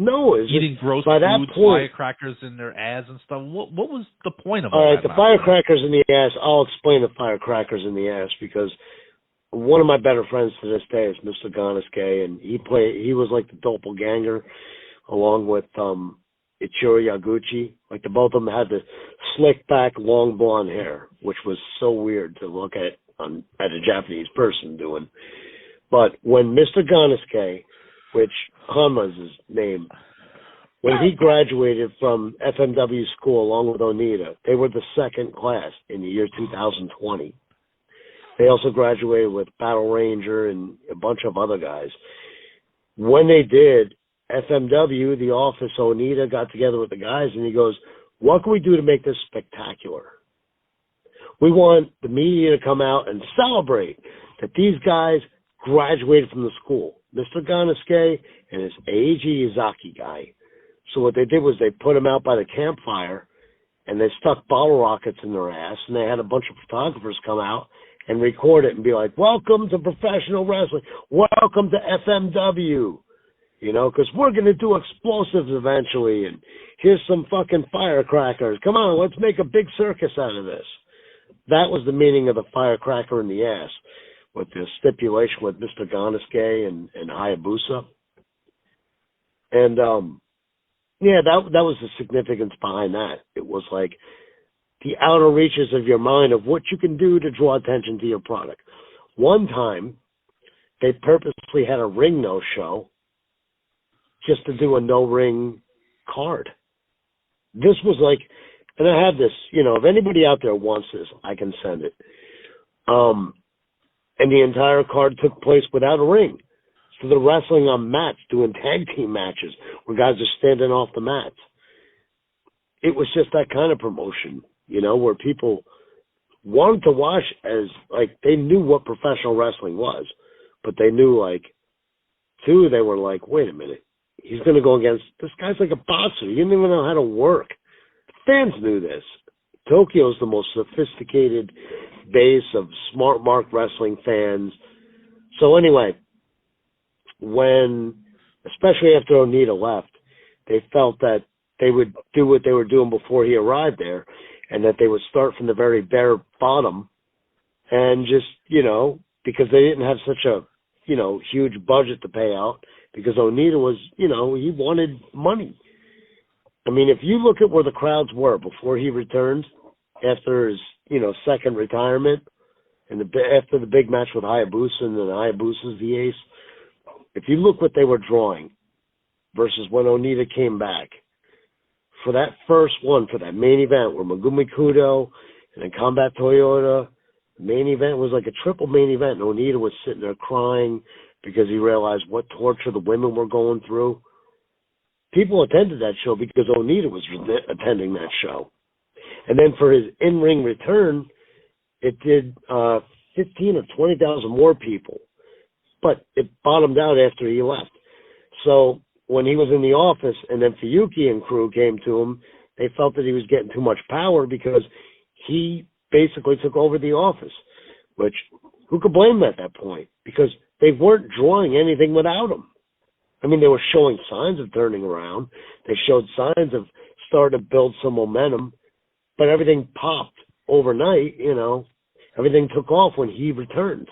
Speaker 12: No,
Speaker 11: eating gross
Speaker 12: by that
Speaker 11: foods,
Speaker 12: point,
Speaker 11: firecrackers in their ass and stuff. What was the point of
Speaker 12: all
Speaker 11: all
Speaker 12: right,
Speaker 11: that?
Speaker 12: the firecrackers in the ass, I'll explain the firecrackers in the ass, because one of my better friends to this day is Mr. Ganasuke, and he was like the doppelganger along with Ichiro Yaguchi. Like the both of them had the slick back, long blonde hair, which was so weird to look at a Japanese person doing. But when Mr. Ganasuke, which Hanma's his name, when he graduated from FMW school along with Onita, they were the second class in the year 2020. They also graduated with Battle Ranger and a bunch of other guys. When they did, FMW, the office, Onita got together with the guys, and he goes, what can we do to make this spectacular? We want the media to come out and celebrate that these guys graduated from the school, Mr. Ganasuke and his Eiji Izaki guy. So what they did was they put them out by the campfire, and they stuck bottle rockets in their ass, and they had a bunch of photographers come out and record it and be like, welcome to professional wrestling. Welcome to FMW. Because we're going to do explosives eventually, and here's some fucking firecrackers. Come on, let's make a big circus out of this. That was the meaning of the firecracker in the ass, with the stipulation with Mr. Ganasuke and Hayabusa. And, that was the significance behind that. It was like the outer reaches of your mind of what you can do to draw attention to your product. One time, they purposely had a ring no-show just to do a no-ring card. This was like, and I have this, if anybody out there wants this, I can send it. And the entire card took place without a ring. So they're wrestling on mats, doing tag team matches where guys are standing off the mats. It was just that kind of promotion, where people wanted to watch as, like, they knew what professional wrestling was, but they knew, like, too, they were like, wait a minute. He's going to go against, this guy's like a boxer. He didn't even know how to work. Fans knew this. Tokyo's the most sophisticated base of smart mark wrestling fans. So anyway, especially after Onita left, they felt that they would do what they were doing before he arrived there, and that they would start from the very bare bottom and just, because they didn't have such a, huge budget to pay out, because Onita was, he wanted money. I mean, if you look at where the crowds were before he returned, after his, second retirement, and after the big match with Hayabusa, and then Hayabusa's the ace, if you look what they were drawing versus when Onita came back, for that first one, for that main event where Megumi Kudo And then Combat Toyota, main event was like a triple main event. And Onita was sitting there crying because he realized what torture the women were going through. People attended that show because Onita was attending that show. And then for his in-ring return, it did 15 or 20,000 more people. But it bottomed out after he left. So when he was in the office and then Fuyuki and crew came to him, they felt that he was getting too much power because he basically took over the office, which who could blame him at that point? Because they weren't drawing anything without him. I mean, they were showing signs of turning around. They showed signs of starting to build some momentum, but everything popped overnight, you know. Everything took off when he returned.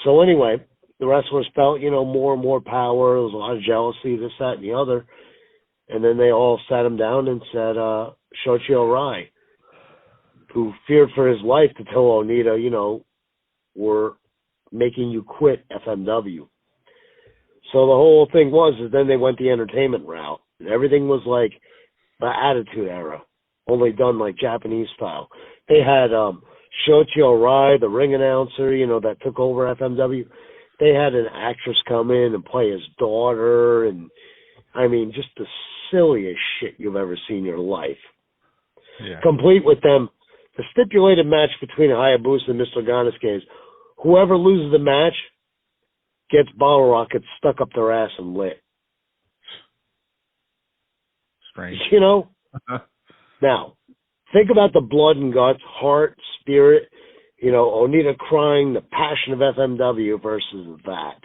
Speaker 12: So anyway, the wrestlers felt, you know, more and more power. There was a lot of jealousy, this, that, and the other. And then they all sat him down and said, Shoichi Arai, who feared for his life to tell Onita, you know, we're making you quit FMW. So the whole thing was is then they went the entertainment route. And everything was like the Attitude Era, only done like Japanese style. They had Shoichi Arai, the ring announcer, you know, that took over FMW. They had an actress come in and play his daughter, and I mean, just the silliest shit you've ever seen in your life.
Speaker 11: Yeah.
Speaker 12: Complete with them, the stipulated match between Hayabusa and Mr. Ganisuke is whoever loses the match gets bottle rockets stuck up their ass and lit.
Speaker 11: Strange.
Speaker 12: You know? Now, think about the blood and guts, heart, spirit, you know, Onita crying, the passion of FMW versus that.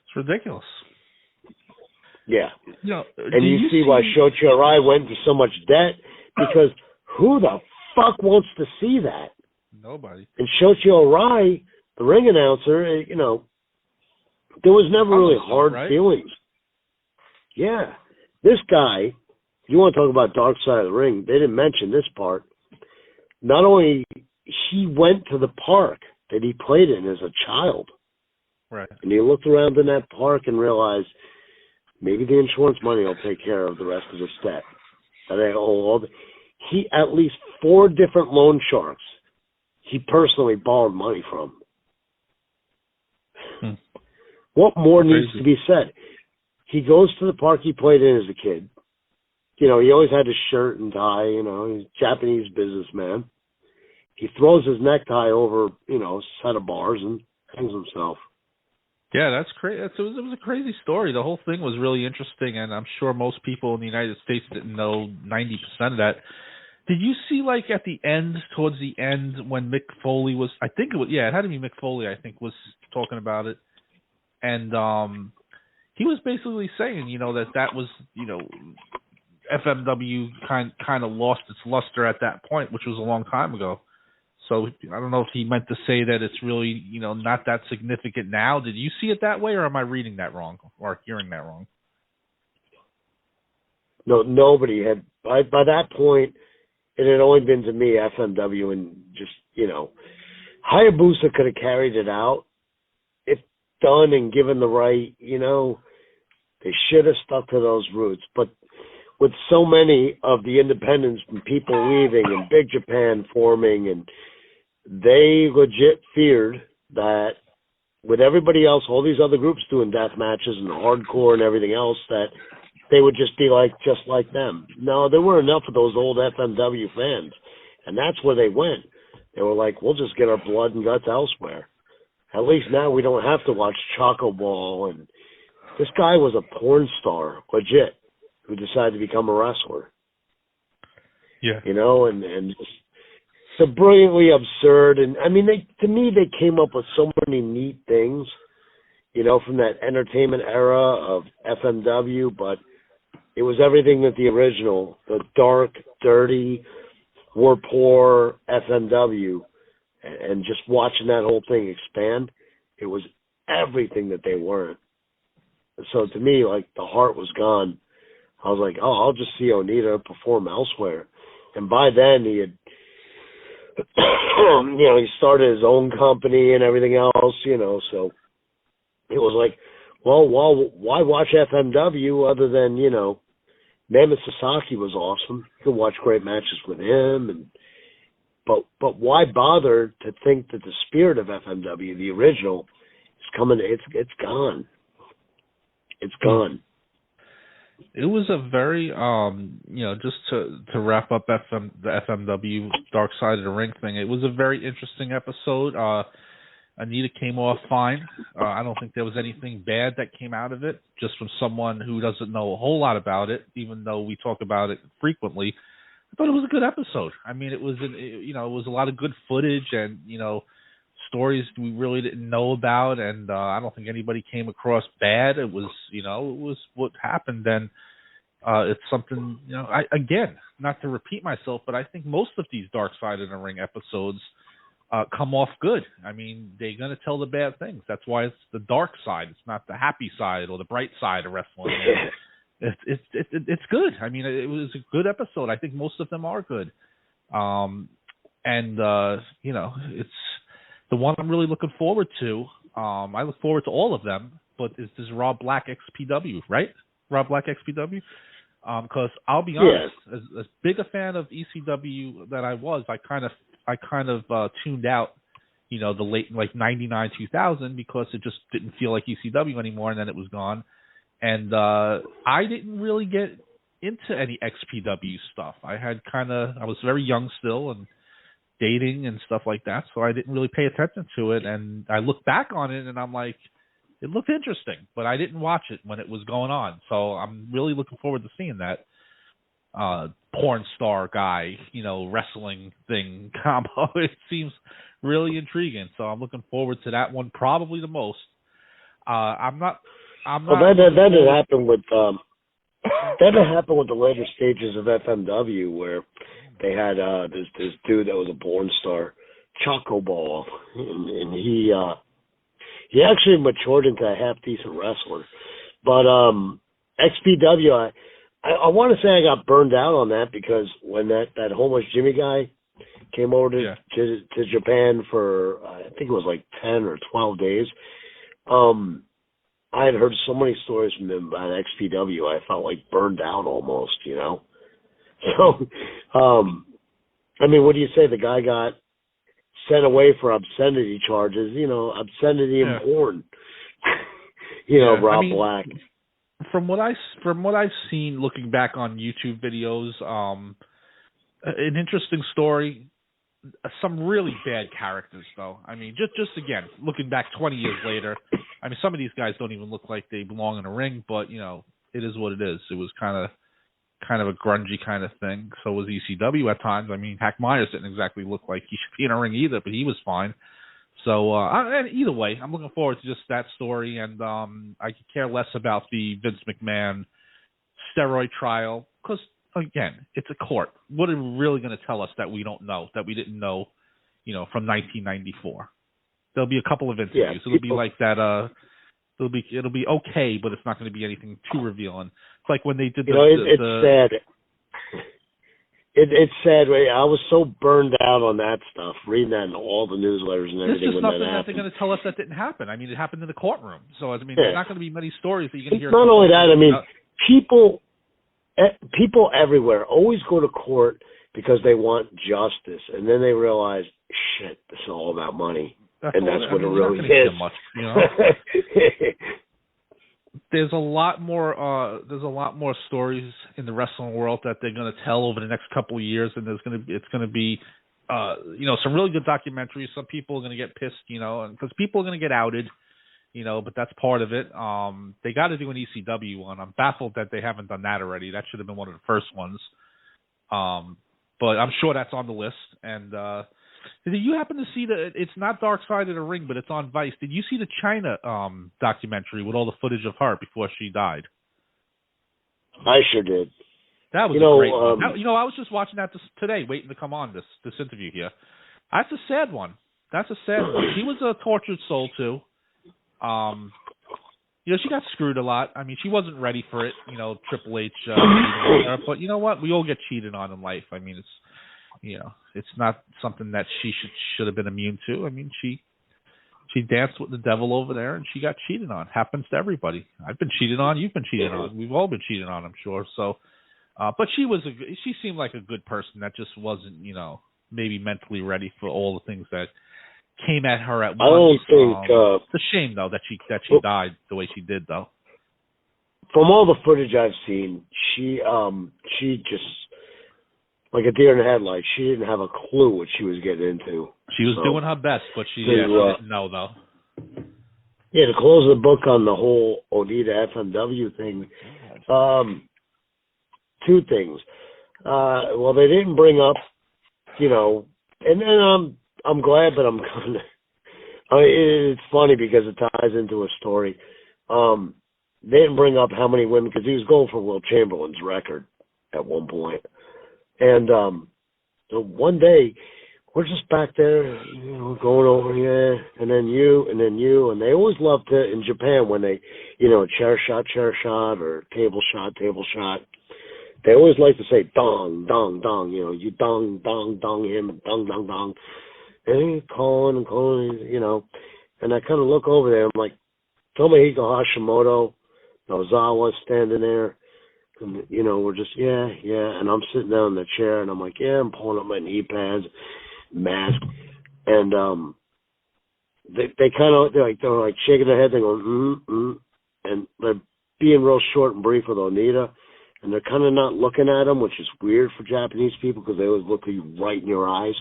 Speaker 11: It's ridiculous.
Speaker 12: Yeah.
Speaker 11: You know,
Speaker 12: and you see why Shoichi Arai went into so much debt, because who the fuck wants to see that?
Speaker 11: Nobody.
Speaker 12: And Shoichi Arai, the ring announcer, you know, there was never really hard feelings. Yeah. This guy, you want to talk about dark side of the ring, they didn't mention this part. Not only he went to the park that he played in as a child.
Speaker 11: Right.
Speaker 12: And he looked around in that park and realized maybe the insurance money will take care of the rest of his debt. He at least 4 different loan sharks he personally borrowed money from. What more needs to be said? He goes to the park he played in as a kid. You know, he always had his shirt and tie, you know, he's a Japanese businessman. He throws his necktie over, you know, a set of bars and hangs himself.
Speaker 11: Yeah, that's crazy. It was a crazy story. The whole thing was really interesting, and I'm sure most people in the United States didn't know 90% of that. Did you see, like, at the end, towards the end, when Mick Foley was, I think it was, yeah, it had to be Mick Foley, I think, was talking about it. And he was basically saying, you know, that was, you know, FMW kind of lost its luster at that point, which was a long time ago. So I don't know if he meant to say that it's really, you know, not that significant now. Did you see it that way, or am I reading that wrong or hearing that wrong?
Speaker 12: No, nobody had, by that point, it had only been to me, FMW, and just, you know, Hayabusa could have carried it out if done and given the right, you know, they should have stuck to those roots. But with so many of the independents and people leaving and Big Japan forming, and they legit feared that with everybody else, all these other groups doing death matches and hardcore and everything else, that they would just be just like them. No, there were enough of those old FMW fans, and that's where they went. They were like, we'll just get our blood and guts elsewhere. At least now we don't have to watch Choco Ball. And this guy was a porn star, legit, who decided to become a wrestler.
Speaker 11: Yeah.
Speaker 12: You know, and just so brilliantly absurd. And I mean, to me, they came up with so many neat things, you know, from that entertainment era of FMW, but it was everything that the original, the dark, dirty, war poor FMW, and just watching that whole thing expand, it was everything that they weren't. So to me, like, the heart was gone. I was like, oh, I'll just see Onita perform elsewhere. And by then he had, you know, he started his own company and everything else, you know, so it was like, well, why watch FMW other than, you know, Mammoth Sasaki was awesome. You could watch great matches with him, and But why bother to think that the spirit of FMW, the original, is coming? It's gone. It's gone.
Speaker 11: It was a very, just to wrap up the FMW Dark Side of the Ring thing, it was a very interesting episode. Onita came off fine. I don't think there was anything bad that came out of it, just from someone who doesn't know a whole lot about it, even though we talk about it frequently. I thought it was a good episode. I mean, it was a lot of good footage and, stories we really didn't know about, and I don't think anybody came across bad. It was, it was what happened, and it's something, again, not to repeat myself, but I think most of these Dark Side of the Ring episodes come off good. I mean, they're going to tell the bad things. That's why it's the dark side. It's not the happy side or the bright side of wrestling. It's good. I mean, it was a good episode. I think most of them are good. It's the one I'm really looking forward to. I look forward to all of them, but is this Rob Black XPW, right? Rob Black XPW? Because I'll be honest, as big a fan of ECW that I was, I kind of tuned out, the late, like 99, 2000, because it just didn't feel like ECW anymore, and then it was gone. And I didn't really get into any XPW stuff. I was very young still and dating and stuff like that, so I didn't really pay attention to it. And I look back on it, and I'm like, it looked interesting, but I didn't watch it when it was going on. So I'm really looking forward to seeing that porn star guy, wrestling thing combo. It seems really intriguing, so I'm looking forward to that one probably the most. That had happened with the later stages of FMW, where they had this dude that was a porn star, Choco Ball, and he actually matured into a half decent wrestler. But XPW, I want to say I got burned out on that, because when that homeless Jimmy guy came over to Japan for I think it was like 10 or 12 days, I had heard so many stories from him about XPW. I felt like burned out almost, So, I mean, what do you say? The guy got sent away for obscenity charges, obscenity in porn. Rob Black. From what I've seen, looking back on YouTube videos, an interesting story. Some really bad characters, though. I mean, just again, looking back 20 years later, I mean, some of these guys don't even look like they belong in a ring, but it is what it is. It was kind of a grungy kind of thing. So was ECW at times. I mean, Hack Myers didn't exactly look like he should be in a ring either, but he was fine. So either way, I'm looking forward to just that story, and I could care less about the Vince McMahon steroid trial, because again, it's a court. What are we really going to tell us that we don't know, that we didn't know, from 1994? There'll be a couple of interviews. It'll be like that. It'll be okay, but it's not going to be anything too revealing. It's like when they did
Speaker 12: it's sad. It's sad. I was so burned out on that stuff, reading that in all the newsletters and everything.
Speaker 11: This is nothing that they're going to tell us that didn't happen. I mean, it happened in the courtroom. So, I mean, there's not going to be many stories that you're going to hear.
Speaker 12: Not only that, I mean, people everywhere always go to court because they want justice, and then they realize, shit, this is all about money. That's what it really is.
Speaker 11: Much, There's a lot more stories in the wrestling world that they're going to tell over the next couple of years, and it's going to be some really good documentaries. Some people are going to get pissed, because people are going to get outed, but that's part of it. They got to do an ECW one. I'm baffled that they haven't done that already. That should have been one of the first ones. But I'm sure that's on the list. And did you happen to see it's not Dark Side of the Ring, but it's on Vice. Did you see the Chyna documentary with all the footage of her before she died?
Speaker 12: I sure did.
Speaker 11: That was a great one. I was just watching that today, waiting to come on this interview here. That's a sad one. She was a tortured soul, too. She got screwed a lot. I mean, she wasn't ready for it, Triple H. But you know what? We all get cheated on in life. I mean, it's not something that she should have been immune to. I mean, she danced with the devil over there, and she got cheated on. Happens to everybody. I've been cheated on. You've been cheated on. We've all been cheated on, I'm sure. So, but she seemed like a good person that just wasn't, maybe mentally ready for all the things that came at her at once.
Speaker 12: I don't think
Speaker 11: it's a shame though that she died the way she did though.
Speaker 12: From all the footage I've seen, she just like a deer in the headlights. She didn't have a clue what she was getting into.
Speaker 11: She was doing her best, but she didn't know though.
Speaker 12: Yeah, to close the book on the whole Onita FMW thing, two things. Well, they didn't bring up, and I'm glad, but I'm kind of. It's funny because it ties into a story. They didn't bring up how many women, because he was going for Will Chamberlain's record at one point. And so one day, we're just back there, going over here, and then you, and they always love to, in Japan, when they, chair shot, or table shot, they always like to say dong, dong, dong, you dong, dong, dong him, and dong, dong, dong. And he's calling, and I kind of look over there, I'm like, Tomohiko Hashimoto, Nozawa standing there, and, we're just, yeah, and I'm sitting down in the chair, and I'm like, yeah, I'm pulling up my knee pads, mask, and they kind of, they're like shaking their head, they go, and they're being real short and brief with Onita, and they're kind of not looking at him, which is weird for Japanese people, because they always look at you right in your eyes,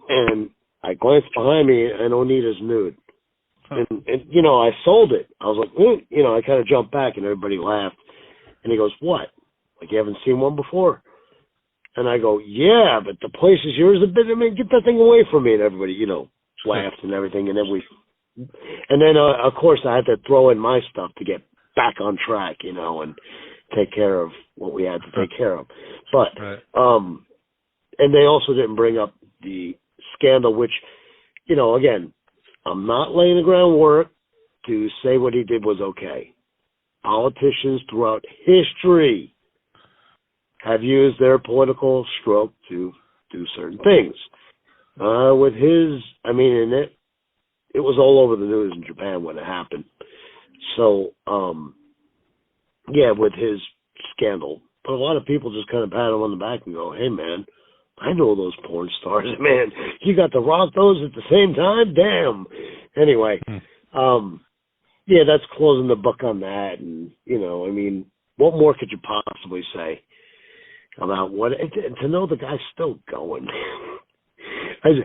Speaker 12: and I glanced behind me, and Onita's nude. And I sold it. I was like, I kind of jumped back, and everybody laughed. And he goes, what? Like, you haven't seen one before? And I go, yeah, but the place is yours a bit. I mean, get that thing away from me. And everybody, laughed and everything. And then of course, I had to throw in my stuff to get back on track, and take care of what we had to take care of. But, and they also didn't bring up the scandal, which, again, I'm not laying the groundwork to say what he did was okay. Politicians throughout history have used their political stroke to do certain things. With his, and it was all over the news in Japan when it happened. So, with his scandal. But a lot of people just kind of pat him on the back and go, hey, man, I know those porn stars, man. You got to rock those at the same time? Damn. Anyway, that's closing the book on that. And, what more could you possibly say about what, and to know the guy's still going. The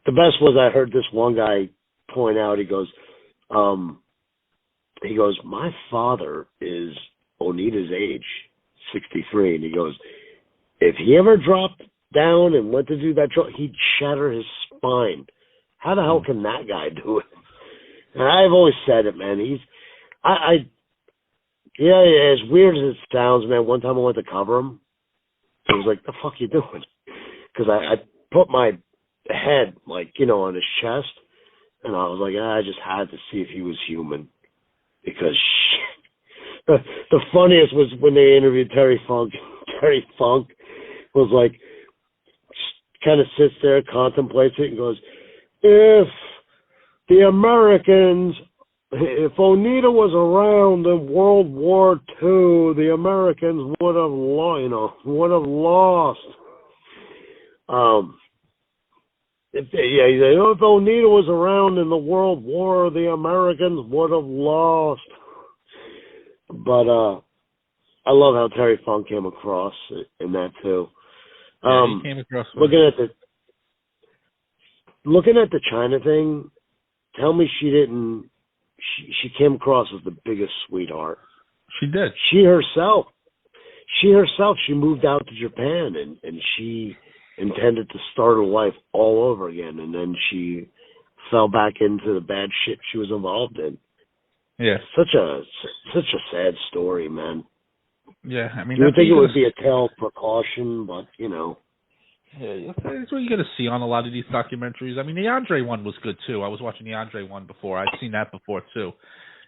Speaker 12: best was I heard this one guy point out, he goes, my father is Onita's age, 63. And he goes, if he ever dropped down and went to do that job, he'd shatter his spine. How the hell can that guy do it? And I've always said it, man. As weird as it sounds, man, one time I went to cover him. I was like, the fuck you doing? Because I put my head, on his chest, and I was like, I just had to see if he was human. Because the funniest was when they interviewed Terry Funk. Terry Funk was like, kind of sits there, contemplates it, and goes, if Onita was around in World War II, the Americans would have lost. If Onita was around in the World War, the Americans would have lost. But I love how Terry Funk came across in that too.
Speaker 11: He came across
Speaker 12: looking at the Chyna thing. Tell me she didn't. She came across as the biggest sweetheart.
Speaker 11: She did.
Speaker 12: She herself, she moved out to Japan and she intended to start her life all over again, and then she fell back into the bad shit she was involved in.
Speaker 11: Yeah.
Speaker 12: Such a sad story, man.
Speaker 11: Yeah,
Speaker 12: you would think it would be a tale of precaution, but
Speaker 11: Yeah, that's what you're going to see on a lot of these documentaries. The Andre one was good too. I was watching the Andre one before. I'd seen that before too.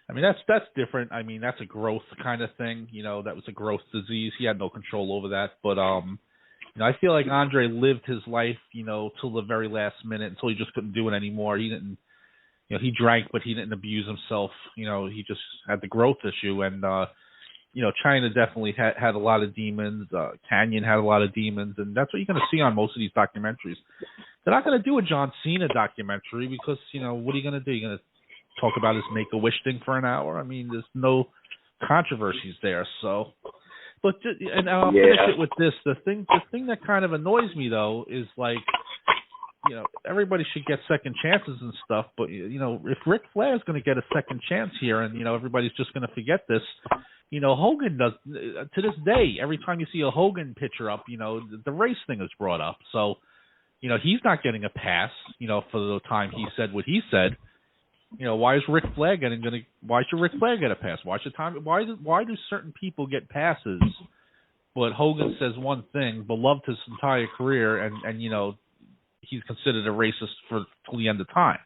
Speaker 11: That's different. That's a growth kind of thing. That was a growth disease. He had no control over that. But I feel like Andre lived his life, till the very last minute, until he just couldn't do it anymore. He didn't, he drank, but he didn't abuse himself. He just had the growth issue, and Chyna definitely had a lot of demons. Kanyon had a lot of demons, and that's what you're going to see on most of these documentaries. They're not going to do a John Cena documentary because, what are you going to do? You're going to talk about his Make-A-Wish thing for an hour? I mean, there's no controversies there. So, but and I'll finish it with this. The thing that kind of annoys me though is like, everybody should get second chances and stuff. But if Ric Flair is going to get a second chance here, and everybody's just going to forget this. Hogan does to this day. Every time you see a Hogan picture up, the race thing is brought up. So, he's not getting a pass. For the time he said what he said. Why is Ric Flair why should Ric Flair get a pass? Why do certain people get passes, but Hogan says one thing, beloved his entire career, and he's considered a racist till the end of time.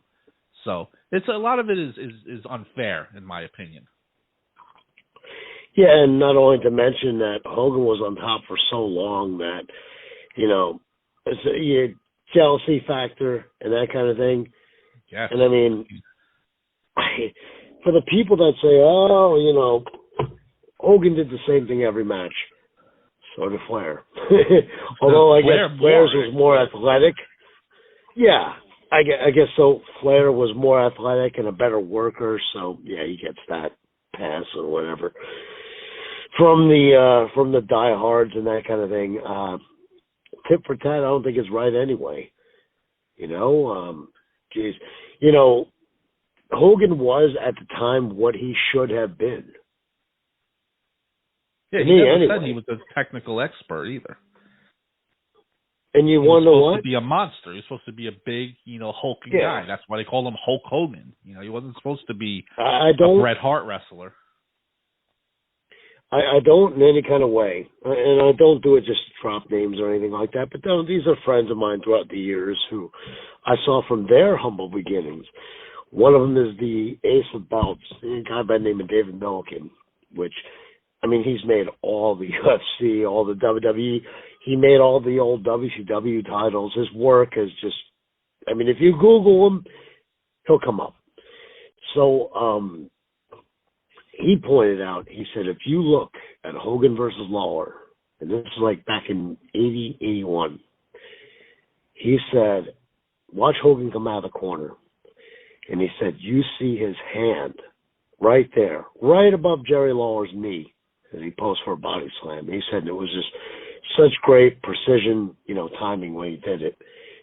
Speaker 11: So it's a lot of it is unfair in my opinion.
Speaker 12: Yeah, and not only to mention that Hogan was on top for so long that it's a jealousy factor and that kind of thing.
Speaker 11: Yeah.
Speaker 12: And I mean, for the people that say, Hogan did the same thing every match, so did Flair. Although I guess Flair's was more athletic. Yeah, I guess so. Flair was more athletic and a better worker, so yeah, he gets that pass or whatever from the diehards and that kind of thing. Tit for tat, I don't think it's right anyway. Hogan was at the time what he should have been.
Speaker 11: Yeah, he never said he was a technical expert either.
Speaker 12: And you want to know what?
Speaker 11: He was supposed to be a monster. He was supposed to be a big, hulking guy. That's why they call him Hulk Hogan. He wasn't supposed to be a Bret Hart wrestler.
Speaker 12: I don't in any kind of way. And I don't do it just to drop names or anything like that. But these are friends of mine throughout the years who I saw from their humble beginnings. One of them is the Ace of Belts, a guy by the name of David Milliken, which, I mean, he's made all the UFC, all the WWE. He made all the old WCW titles. His work is just, I mean, if you Google him, he'll come up. So he pointed out, he said, if you look at Hogan versus Lawler, and this is like back in 80, 81, he said, watch Hogan come out of the corner. And he said, you see his hand right there, right above Jerry Lawler's knee as he posed for a body slam. He said it was just such great precision, timing when he did it.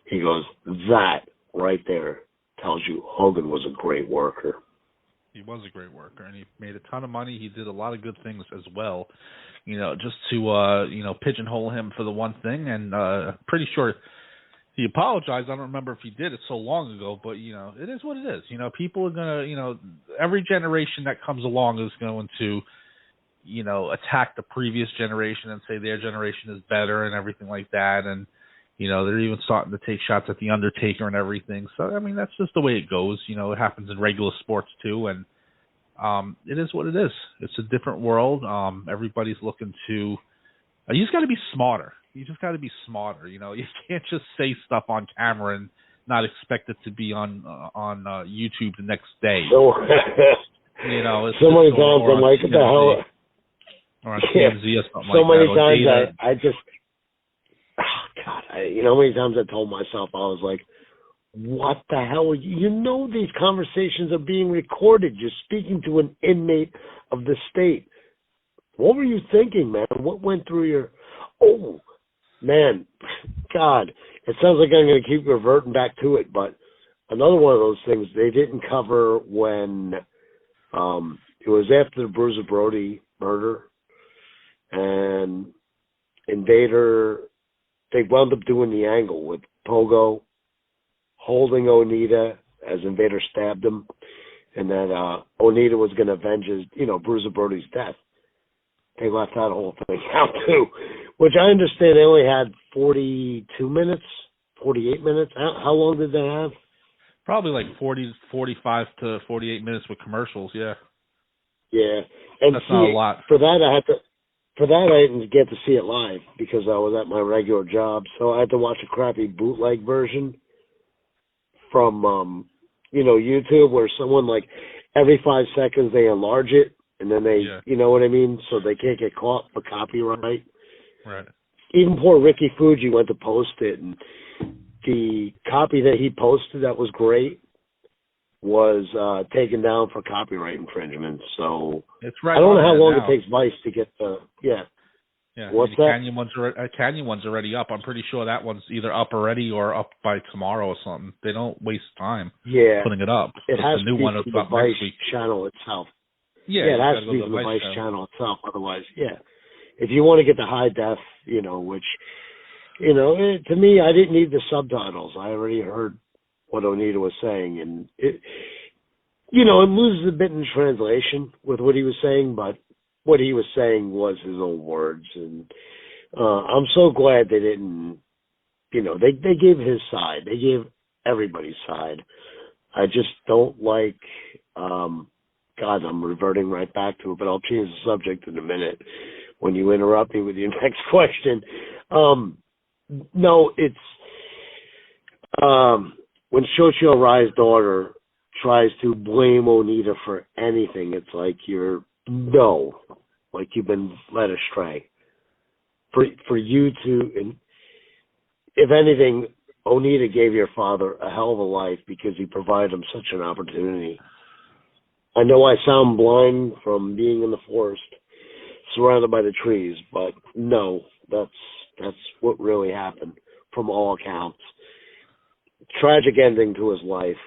Speaker 12: He goes, that right there tells you Hogan was a great worker.
Speaker 11: He was a great worker, and he made a ton of money. He did a lot of good things as well, just to, pigeonhole him for the one thing. And pretty sure he apologized. I don't remember if he did it so long ago, but, it is what it is. People are going to, every generation that comes along is going to, attack the previous generation and say their generation is better and everything like that. And, they're even starting to take shots at The Undertaker and everything. So, I mean, that's just the way it goes. It happens in regular sports too. And it is what it is. It's a different world. Everybody's looking to you just got to be smarter. You just got to be smarter. You can't just say stuff on camera and not expect it to be on YouTube the next day.
Speaker 12: So,
Speaker 11: it's
Speaker 12: so many times I'm like, what the hell?
Speaker 11: Or on TMZ or something
Speaker 12: so
Speaker 11: like
Speaker 12: many
Speaker 11: that.
Speaker 12: times I just, oh God, how many times I told myself, I was like, what the hell? These conversations are being recorded. You're speaking to an inmate of the state. What were you thinking, man? What went through your, oh, man, God, it sounds like I'm going to keep reverting back to it, but another one of those things they didn't cover when it was after the Bruiser Brody murder, and Invader, they wound up doing the angle with Pogo holding Onita as Invader stabbed him, and that Onita was going to avenge his, Bruiser Brody's death. They left that whole thing out too, which I understand they only had 42 minutes, 48 minutes. How long did they have?
Speaker 11: Probably like 45 to 48 minutes with commercials, yeah.
Speaker 12: Yeah. And
Speaker 11: that's not a lot.
Speaker 12: For that, I didn't get to see it live because I was at my regular job. So I had to watch a crappy bootleg version from, YouTube where someone, like, every 5 seconds they enlarge it and then they, you know what I mean? So they can't get caught for copyright.
Speaker 11: Right.
Speaker 12: Even poor Ricky Fuji went to post it, and the copy that he posted that was great was taken down for copyright infringement. So
Speaker 11: it's right.
Speaker 12: I don't know how long
Speaker 11: now.
Speaker 12: it takes Vice to get the
Speaker 11: Yeah.
Speaker 12: What's
Speaker 11: the
Speaker 12: that?
Speaker 11: Kanyon one's already up. I'm pretty sure that one's either up already or up by tomorrow or something. They don't waste time putting it up.
Speaker 12: It has
Speaker 11: the new
Speaker 12: to be
Speaker 11: one
Speaker 12: from
Speaker 11: is
Speaker 12: the
Speaker 11: up
Speaker 12: Vice
Speaker 11: next week.
Speaker 12: channel itself.
Speaker 11: Yeah,
Speaker 12: it has to be from the Vice channel itself. Otherwise, if you want to get the high def, which, to me, I didn't need the subtitles. I already heard what Onita was saying, and it loses a bit in translation with what he was saying, but what he was saying was his own words, and I'm so glad they didn't, they gave his side. They gave everybody's side. I just don't like, God, I'm reverting right back to it, but I'll change the subject in a minute when you interrupt me with your next question. No, it's when Shocho Rai's daughter tries to blame Onita for anything, it's like you've been led astray. For you to, and if anything, Onita gave your father a hell of a life because he provided him such an opportunity. I know I sound blind from being in the forest, surrounded by the trees, but no, that's what really happened from all accounts. Tragic ending to his life.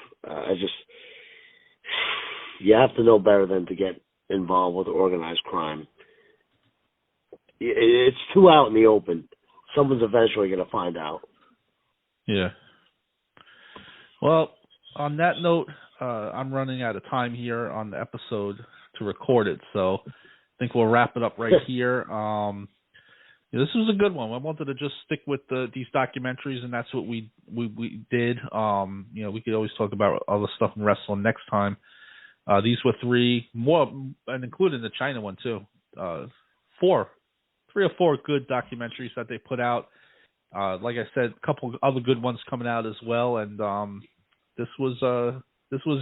Speaker 12: You have to know better than to get involved with organized crime. It's too out in the open. Someone's eventually going to find out.
Speaker 11: Yeah. Well, on that note, I'm running out of time here on the episode to record it, so I think we'll wrap it up right here. This was a good one. I wanted to just stick with these documentaries, and that's what we did. We could always talk about other stuff in wrestling next time. These were three more, and including the Chyna one too. 3 or 4 good documentaries that they put out. Like I said, a couple other good ones coming out as well, and this was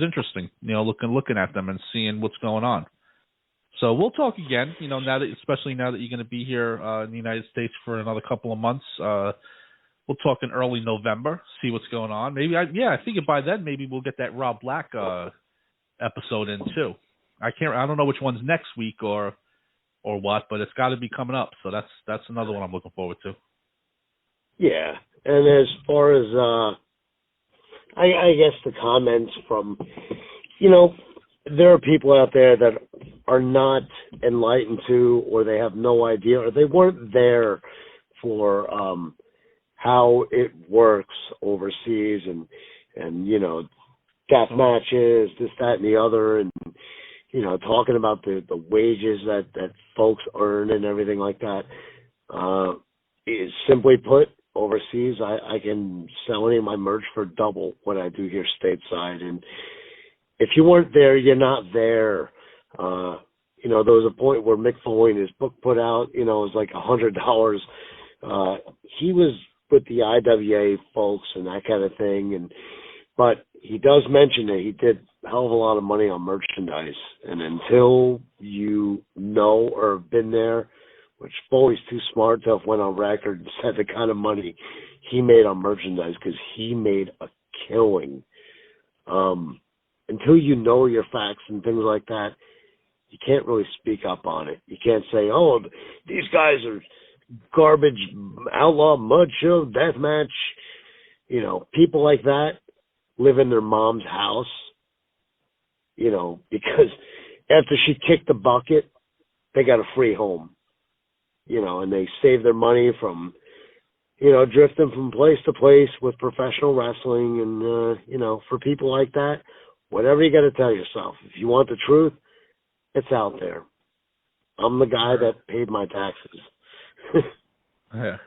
Speaker 11: interesting. Looking at them and seeing what's going on. So we'll talk again. Especially now that you're going to be here in the United States for another couple of months. We'll talk in early November, see what's going on. Maybe I think by then maybe we'll get that Rob Black episode in too. I don't know which one's next week or what, but it's got to be coming up. So that's another one I'm looking forward to.
Speaker 12: Yeah, and as far as I guess the comments from, there are people out there that are not enlightened to, or they have no idea, or they weren't there for how it works overseas, and death matches, this, that, and the other, and talking about the wages that folks earn and everything like that. Simply put, overseas, I can sell any of my merch for double what I do here stateside. And if you weren't there, you're not there. There was a point where Mick Foley and his book put out, it was like $100. He was with the IWA folks and that kind of thing. But he does mention that he did a hell of a lot of money on merchandise. And until you know or have been there, which Foley's too smart to have went on record and said the kind of money he made on merchandise, because he made a killing. Until you know your facts and things like that, you can't really speak up on it. You can't say, oh, these guys are garbage, outlaw, mud show, deathmatch. People like that live in their mom's house, because after she kicked the bucket, they got a free home. And they save their money from, drifting from place to place with professional wrestling. And, for people like that, whatever you got to tell yourself. If you want the truth, it's out there. I'm the guy that paid my taxes.
Speaker 11: Yeah.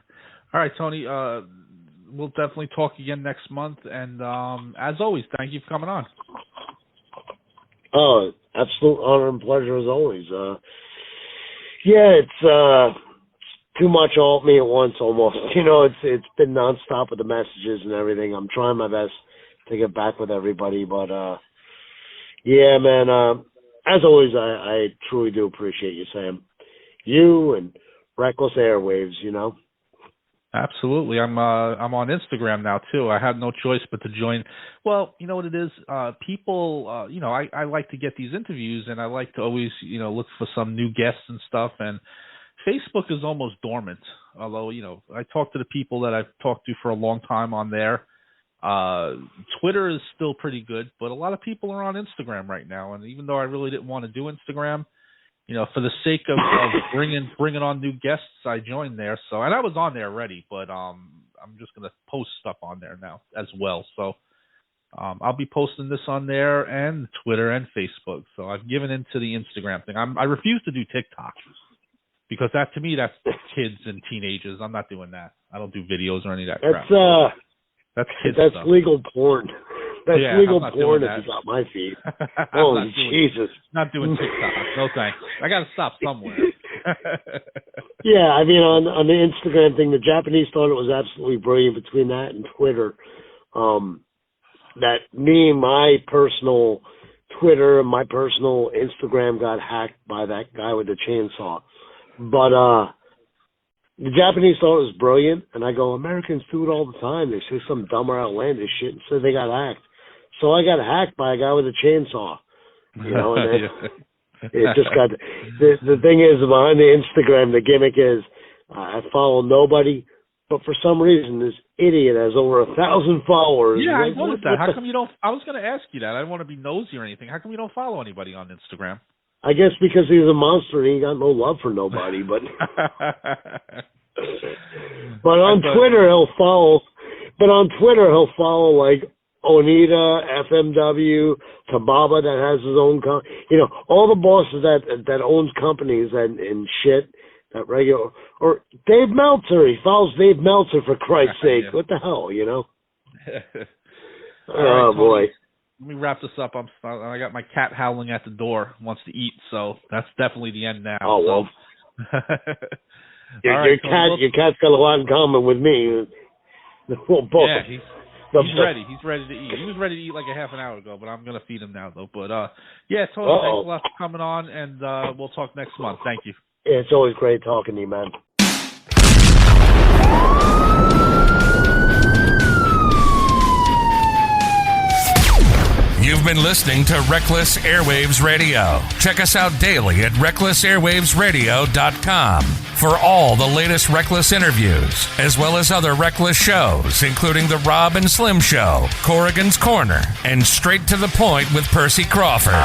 Speaker 11: All right, Tony. We'll definitely talk again next month. And as always, thank you for coming on.
Speaker 12: Oh, absolute honor and pleasure as always. It's too much all at me at once almost. It's been nonstop with the messages and everything. I'm trying my best to get back with everybody, but man, as always, I truly do appreciate you, Sam. You and Reckless Airwaves, you know.
Speaker 11: Absolutely. I'm on Instagram now too. I had no choice but to join. Well, you know what it is? People, I like to get these interviews, and I like to always, look for some new guests and stuff. And Facebook is almost dormant. Although, I talk to the people that I've talked to for a long time on there. Twitter is still pretty good, but a lot of people are on Instagram right now. And even though I really didn't want to do Instagram, for the sake of bringing on new guests, I joined there. So, and I was on there already, but I'm just going to post stuff on there now as well. So I'll be posting this on there and Twitter and Facebook. So I've given into the Instagram thing. I refuse to do TikTok because that, to me, that's kids and teenagers. I'm not doing that. I don't do videos or any of that crap. That's kids
Speaker 12: That's
Speaker 11: stuff.
Speaker 12: legal porn. That's legal porn if
Speaker 11: that.
Speaker 12: you got my feed. Oh, Jesus.
Speaker 11: Not doing TikTok. No thanks. I got to stop somewhere.
Speaker 12: Yeah, I mean, on the Instagram thing, the Japanese thought it was absolutely brilliant between that and Twitter. That me and my personal Twitter and my personal Instagram got hacked by that guy with the chainsaw. But the Japanese thought it was brilliant, and I go, Americans do it all the time. They say some dumb or outlandish shit and say they got hacked. So I got hacked by a guy with a chainsaw. And then it just got... The thing is, behind the Instagram, the gimmick is I follow nobody, but for some reason, this idiot has over 1,000 followers.
Speaker 11: Yeah, I noticed that. How come you don't... I was going to ask you that. I don't want to be nosy or anything. How come you don't follow anybody on Instagram?
Speaker 12: I guess because he's a monster and he got no love for nobody, but but on Twitter he'll follow like Onita, FMW, Tababa that has his own all the bosses that owns companies and shit that regular, or Dave Meltzer, he follows Dave Meltzer for Christ's sake. What the hell, Oh boy.
Speaker 11: Let me wrap this up. I got my cat howling at the door, wants to eat, so that's definitely the end now.
Speaker 12: Oh, well.
Speaker 11: So.
Speaker 12: Your cat's got a lot in common with me.
Speaker 11: Yeah, he's ready. He's ready to eat. He was ready to eat like a half an hour ago, but I'm going to feed him now, though. But, yeah, Tony, thanks a lot for coming on, and we'll talk next month. Thank you.
Speaker 12: Yeah, it's always great talking to you, man.
Speaker 1: You've been listening to Reckless Airwaves Radio. Check us out daily at recklessairwavesradio.com for all the latest Reckless interviews, as well as other Reckless shows, including The Rob and Slim Show, Corrigan's Corner, and Straight to the Point with Percy Crawford.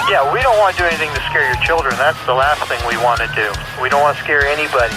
Speaker 13: Yeah, we don't want to do anything to scare your children. That's the last thing we want to do. We don't want to scare anybody.